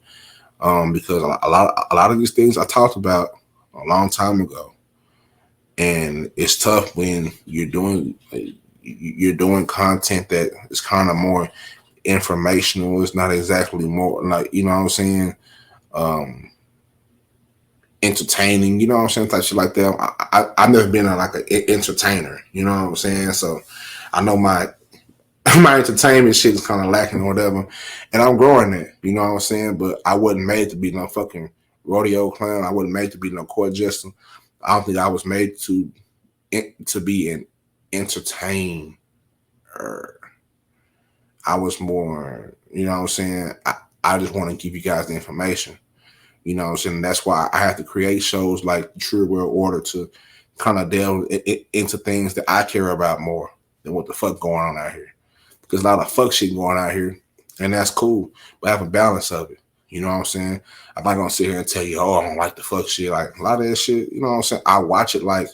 Because a lot of these things I talked about a long time ago. And it's tough when you're doing content that is kind of more informational. It's not exactly more like, you know what I'm saying? Entertaining, you know what I'm saying, type shit like that. I've never been like an entertainer, you know what I'm saying. So I know my entertainment shit is kind of lacking or whatever, and I'm growing that, you know what I'm saying. But I wasn't made to be no fucking rodeo clown. I wasn't made to be no court jester. I don't think I was made to be an entertainer. I was more, you know what I'm saying. I just want to give you guys the information. You know what I'm saying? That's why I have to create shows like True World Order to kind of delve into things that I care about more than what the fuck going on out here. Because a lot of fuck shit going out here, and that's cool, but have a balance of it. You know what I'm saying? I'm not going to sit here and tell you, oh, I don't like the fuck shit. Like, a lot of that shit, you know what I'm saying? I watch it like,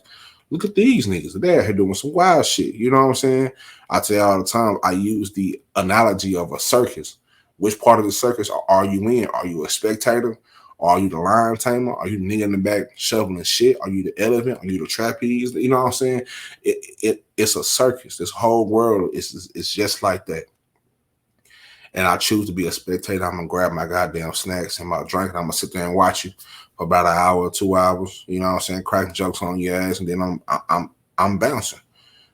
look at these niggas. They're here doing some wild shit. You know what I'm saying? I tell you all the time, I use the analogy of a circus. Which part of the circus are you in? Are you a spectator? Are you the lion tamer? Are you the nigga in the back shoveling shit? Are you the elephant? Are you the trapeze? You know what I'm saying? It's a circus. This whole world is just like that. And I choose to be a spectator. I'm gonna grab my goddamn snacks and my drink, and I'm gonna sit there and watch you for about an hour or 2 hours. You know what I'm saying? Cracking jokes on your ass, and then I'm bouncing.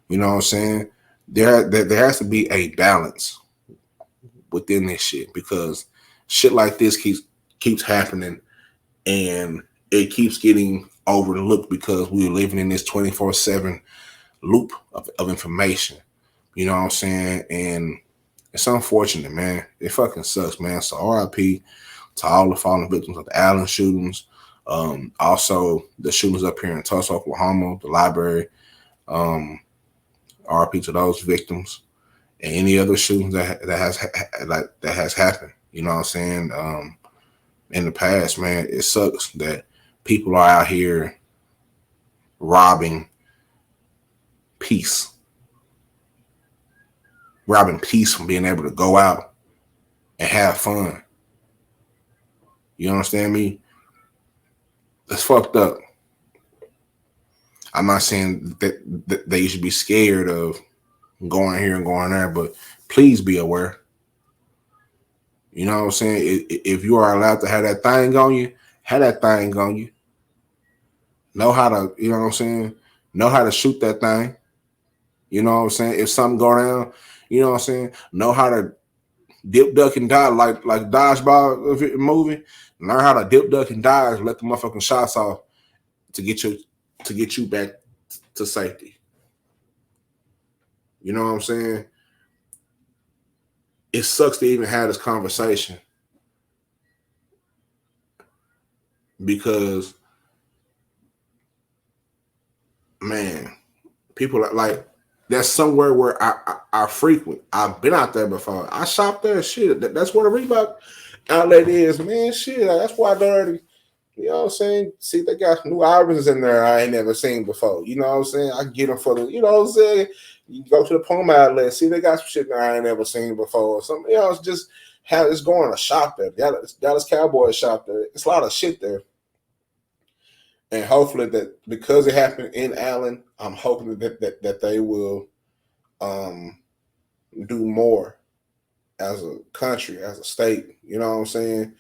You know what I'm saying? There has to be a balance within this shit, because shit like this keeps happening, and it keeps getting overlooked because we're living in this 24/7 loop of information. You know what I'm saying? And it's unfortunate, man. It fucking sucks, man. So RIP to all the fallen victims of the Allen shootings. Also the shootings up here in Tulsa, Oklahoma, the library. RIP to those victims, and any other shootings that has happened. You know what I'm saying? In the past, man, it sucks that people are out here robbing peace from being able to go out and have fun. You understand me? It's fucked up. I'm not saying that you should be scared of going here and going there, but please be aware. You know what I'm saying? If you are allowed to have that thing on you, have that thing on you. Know how to, you know what I'm saying? Know how to shoot that thing. You know what I'm saying? If something go down, you know what I'm saying? Know how to dip, duck, and dive like dodgeball movie. Learn how to dip, duck, and dive. Let the motherfucking shots off to get you back to safety. You know what I'm saying? It sucks to even have this conversation because, man, people are like, that's somewhere where I frequent. I've been out there before. I shop there. Shit, that's where the Reebok outlet is, man. Shit, that's why I dirty. You know what I'm saying? See, they got new items in there I ain't never seen before. You know what I'm saying? I get them for the, you know what I'm saying? You go to the Puma outlet, see, they got some shit there I ain't never seen before. Or something, you know, it's just how it's going to shop there. Dallas Cowboys shop there. It's a lot of shit there. And hopefully that because it happened in Allen, I'm hoping that they will do more as a country, as a state. You know what I'm saying?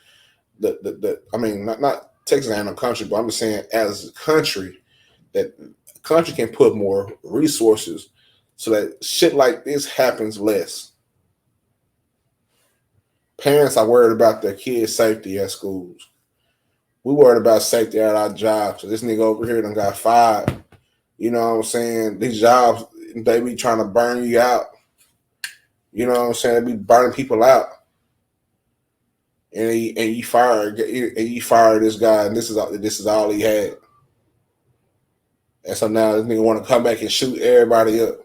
I mean, not Texas ain't no country, but I'm just saying as a country, that the country can put more resources so that shit like this happens less. Parents are worried about their kids' safety at schools. We worried about safety at our jobs. So this nigga over here done got fired. You know what I'm saying? These jobs, they be trying to burn you out. You know what I'm saying? They be burning people out. And you fire this guy, and this is all he had. And so now this nigga want to come back and shoot everybody up.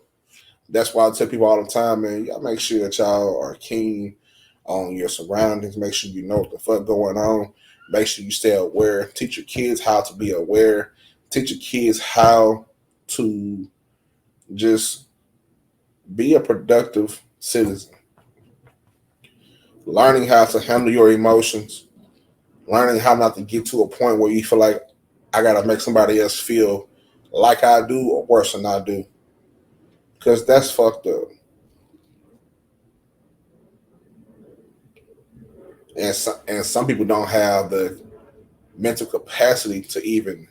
That's why I tell people all the time, man, y'all make sure that y'all are keen on your surroundings. Make sure you know what the fuck going on. Make sure you stay aware. Teach your kids how to be aware. Teach your kids how to just be a productive citizen. Learning how to handle your emotions. Learning how not to get to a point where you feel like I got to make somebody else feel like I do or worse than I do. Because that's fucked up. And some people don't have the mental capacity to even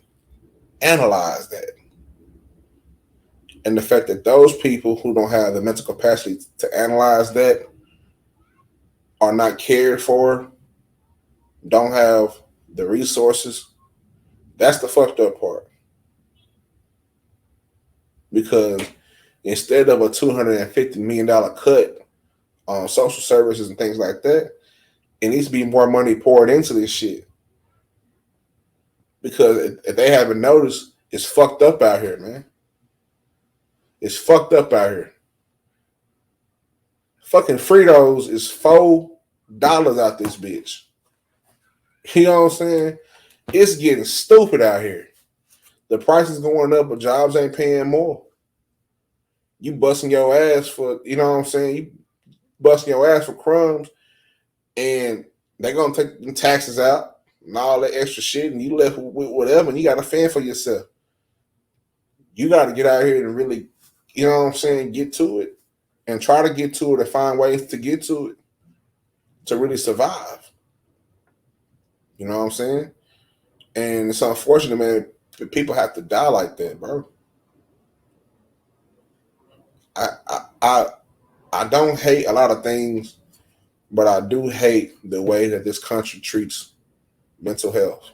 analyze that. And the fact that those people who don't have the mental capacity to analyze that are not cared for, don't have the resources, that's the fucked up part. Because instead of a $250 million cut on social services and things like that, it needs to be more money poured into this shit. Because if they haven't noticed, it's fucked up out here, man. It's fucked up out here. Fucking Fritos is $4 out this bitch. You know what I'm saying? It's getting stupid out here. The price is going up, but jobs ain't paying more. You busting your ass for, you know what I'm saying? You busting your ass for crumbs, and they're going to take the taxes out and all that extra shit, and you left with whatever, and you got to fend for yourself. You got to get out here and really, you know what I'm saying, get to it and try to get to it and find ways to get to it to really survive. You know what I'm saying? And it's unfortunate, man, that people have to die like that, bro. I don't hate a lot of things, but I do hate the way that this country treats mental health.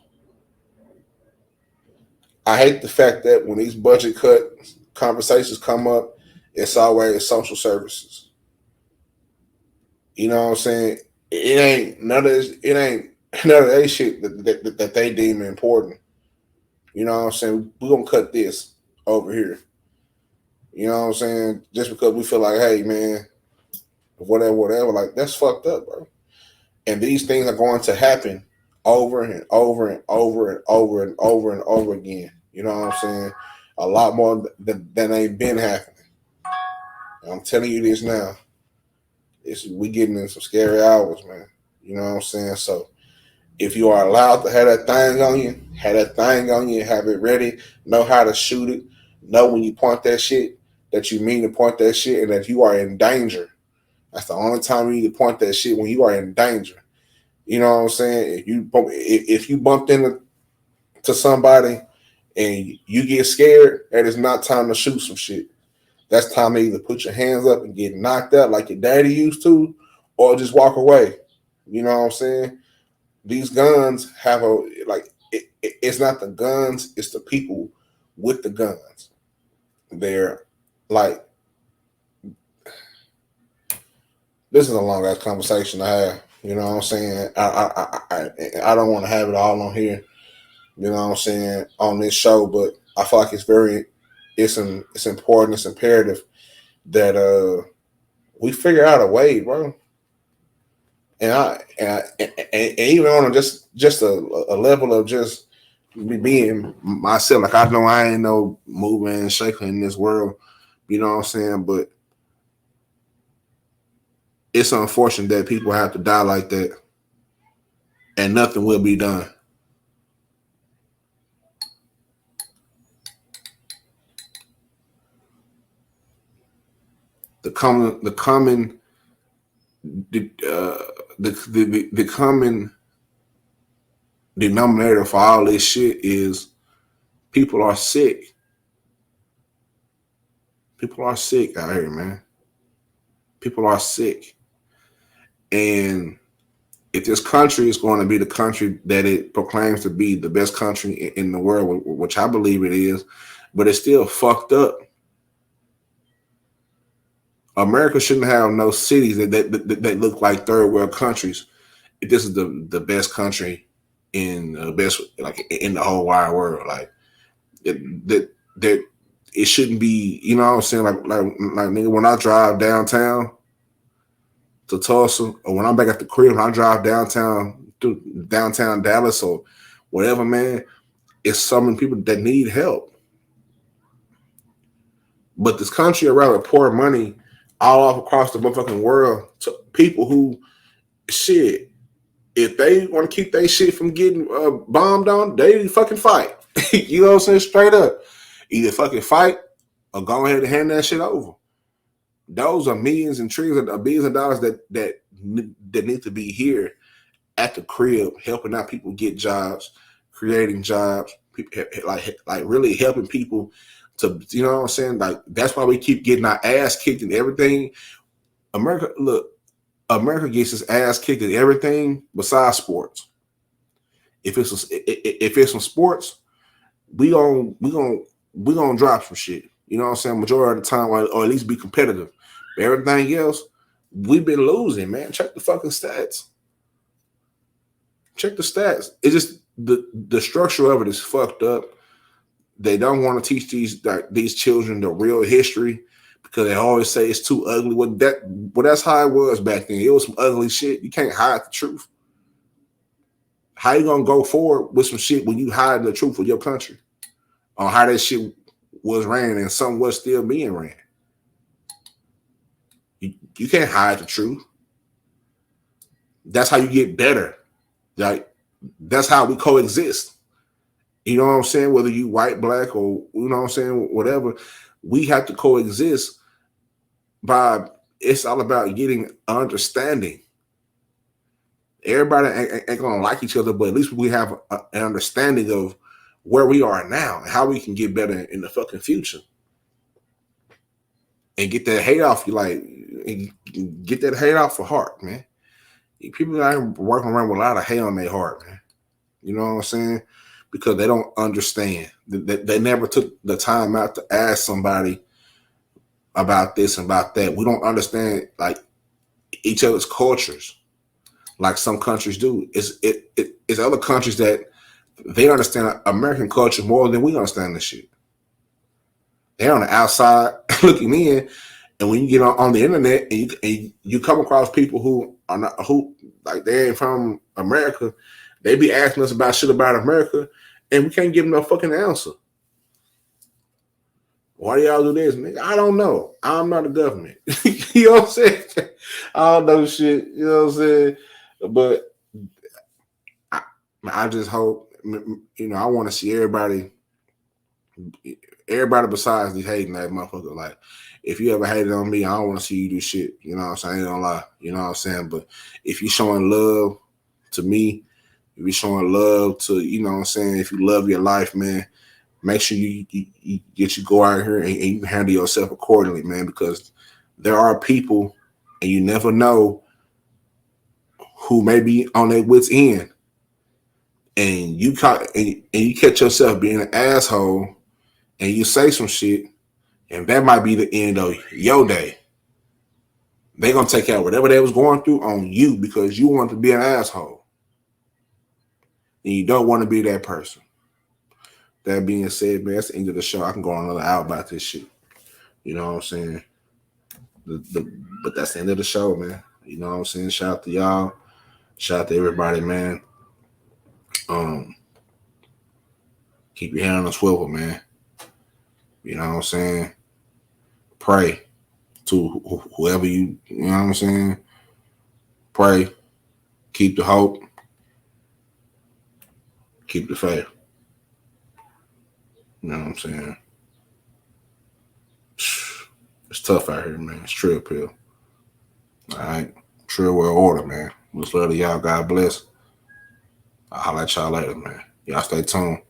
I hate the fact that when these budget cut conversations come up, it's always social services. You know what I'm saying? It ain't none of that shit that they deem important. You know what I'm saying? We're gonna cut this over here. You know what I'm saying? Just because we feel like, hey man, whatever, like that's fucked up, bro. And these things are going to happen over and over and over and over and over and over again. You know what I'm saying? A lot more than they've been happening. I'm telling you this now. we getting in some scary hours, man. You know what I'm saying? So if you are allowed to have that thing on you, have that thing on you, have it ready, know how to shoot it, know when you point that shit that you mean to point that shit, and that you are in danger. That's the only time you need to point that shit, when you are in danger. You know what I'm saying? If you bumped into somebody and you get scared, that is not time to shoot some shit. That's time to either put your hands up and get knocked out like your daddy used to, or just walk away. You know what I'm saying? These guns have it's not the guns, it's the people with the guns. They're like, this is a long ass conversation to have. You know what I'm saying? I don't want to have it all on here. You know what I'm saying, on this show, but I feel like it's important, it's imperative that we figure out a way, bro. And even on just a level of just me being myself, like I know I ain't no moving and shaking in this world, you know what I'm saying, but it's unfortunate that people have to die like that and nothing will be done. The common denominator for all this shit is people are sick. People are sick out here, man. People are sick. And if this country is going to be the country that it proclaims to be the best country in the world, which I believe it is, but it's still fucked up. America shouldn't have no cities that look like third world countries. If this is the best country in in the whole wide world, like that it shouldn't be. You know what I'm saying? Like nigga, when I drive downtown to Tulsa, or when I'm back at the crib, when I drive downtown to downtown Dallas or whatever, man, it's so many people that need help. But this country would rather pour money all off across the motherfucking world to people who, shit, if they want to keep their shit from getting bombed on, they fucking fight. You know what I'm saying? Straight up. Either fucking fight or go ahead and hand that shit over. Those are millions and trillions of billions of dollars that need to be here at the crib, helping out people get jobs, creating jobs, like really helping people to, you know what I'm saying? Like, that's why we keep getting our ass kicked in everything. America gets its ass kicked in everything besides sports. If it's some sports, we gonna drop some shit. You know what I'm saying? Majority of the time, or at least be competitive. But everything else, we've been losing, man. Check the fucking stats. Check the stats. It's just the structure of it is fucked up. They don't want to teach these children the real history because they always say it's too ugly. Well, that's how it was back then. It was some ugly shit. You can't hide the truth. How you gonna go forward with some shit when you hide the truth of your country on how that shit was ran and some was still being ran? You can't hide the truth. That's how you get better. Like, that's how we coexist. You know what I'm saying? Whether you white, black, or, you know what I'm saying, whatever, we have to coexist by, it's all about getting understanding. Everybody ain't gonna like each other, but at least we have an understanding of where we are now and how we can get better in the fucking future. And get that hate off you, like, get that hate off your heart, man. People are working around with a lot of hate on their heart, man. You know what I'm saying? Because they don't understand. They never took the time out to ask somebody about this and about that. We don't understand, like, each other's cultures like some countries do. It's other countries that they understand American culture more than we understand this shit. They're on the outside looking in, and when you get on the internet and you come across people who are not, who like they ain't from America, they be asking us about shit about America, and we can't give them no fucking answer. Why do y'all do this, nigga? I don't know. I'm not the government. You know what I'm saying? I don't know shit. You know what I'm saying? But I just hope, you know, I want to see everybody besides these hating ass motherfuckers. Like, if you ever hated on me, I don't want to see you do shit. You know what I'm saying? I ain't gonna lie. You know what I'm saying? But if you showing love to me, if you showing love to, you know what I'm saying, if you love your life, man, make sure you go out here and you handle yourself accordingly, man, because there are people, and you never know who may be on their wits end, and you catch yourself being an asshole, and you say some shit, and that might be the end of your day. They're gonna take out whatever they was going through on you because you want to be an asshole, and you don't want to be that person. That being said, man, that's the end of the show. I can go on another hour about this shit. You know what I'm saying? But that's the end of the show, man. You know what I'm saying? Shout out to y'all. Shout out to everybody, man. Keep your hand on the swivel, man. You know what I'm saying? Pray to whoever you know what I'm saying? Pray. Keep the hope. Keep the faith. You know what I'm saying? It's tough out here, man. It's TRILLPILL. All right. Trill World Order, man. Much love to y'all. God bless. I'll holler at y'all later, man. Y'all stay tuned.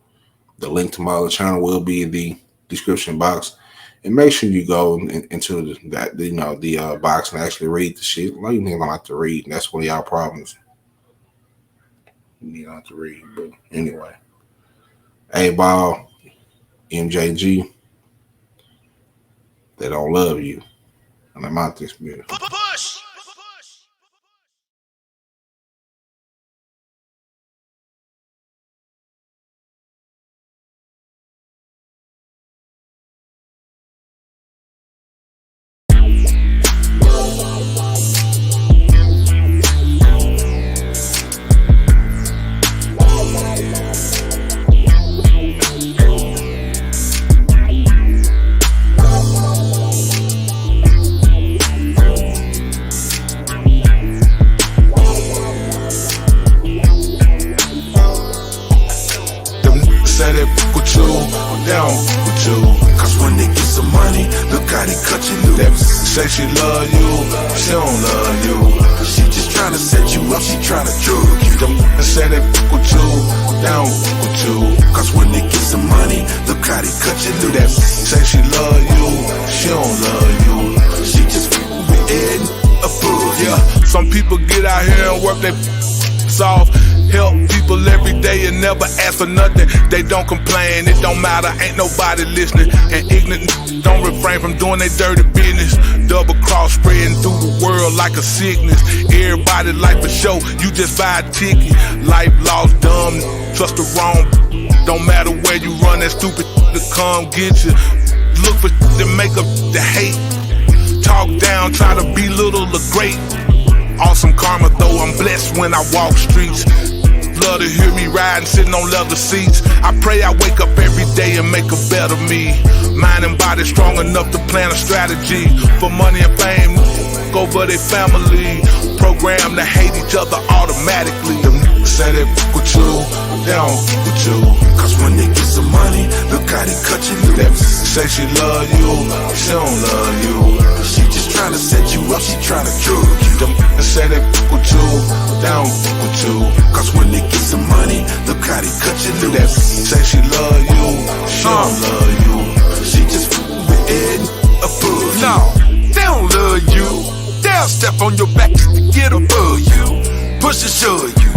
The link to my other channel will be in the description box. And make sure you go into the box and actually read the shit. A lot of you niggas don't like to read, and that's one of y'all problems. You don't like to read, but anyway. A-Ball, MJG, they don't love you. And I'm out this bitch. Push! Say she love you, she don't love you. She just tryna set you up, she tryna drug you. Them say they fuck with you, they don't fuck with you. Cause when they get some money, look how they cut you through that. Say she love you, she don't love you. She just fuck with Ed a fool. Yeah, some people get out here and work their off. Help people every day and never ask for nothing. They don't complain, it don't matter, ain't nobody listening. And ignorant don't refrain from doing their dirty business. Double cross spreading through the world like a sickness. Everybody life for show, you just buy a ticket. Life lost, dumb, trust the wrong. Don't matter where you run, that stupid to come get you. Look for to make up the hate. Talk down, try to belittle the great. Awesome karma though, I'm blessed when I walk streets. Love to hear me riding, sitting on leather seats. I pray I wake up every day and make a better me. Mind and body strong enough to plan a strategy. For money and fame, over their family. Program to hate each other automatically. Them niggas say they fuck with you, they don't fuck with you. Cause when they get some money, look how they cut you through that. Say she love you, she don't love you. She just tryna set you up, she tryna drug you. Them niggas say they fuck with you, they don't fuck with you. Cause when they get some money, look how they cut you through that. Say she love you, she don't love you. She just fuck with Ed a fool. No, they don't love you. They'll step on your back just to get above you. Push and shove you.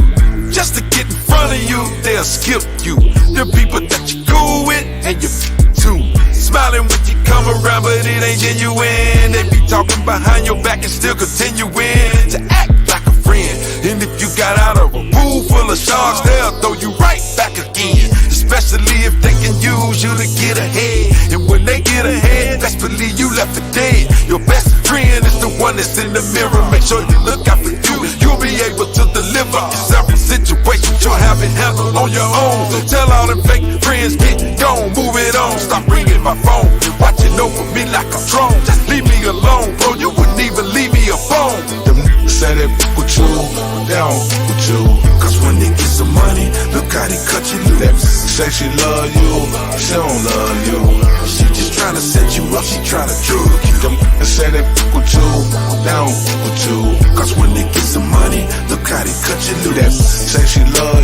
Just to get in front of you, they'll skip you. The people that you cool with and you too. Smiling when you come around, but it ain't genuine. They be talking behind your back and still continuing to act like a friend. And if you got out of a pool full of sharks, they'll throw you right back again. Especially if they can use you to get ahead. And when they get ahead, best believe you left for dead. Your best friend is the one that's in the mirror. Make sure you look out for you. You'll be able to deliver several situations you'll have it handled on your own. So tell all them fake friends, get gone, move it on. Stop ringing my phone, watching taking over me like a drone. Just leave me alone, bro, you wouldn't even leave me a phone. Them say they with you, they don't with you. Cause when they get some money, look how they cut you loose. Say she love you, she don't love you. She just tryna set you up, she tryna drug you. Them say they with you, they don't with you. Cause when they get some money, look how they cut you loose. Say she love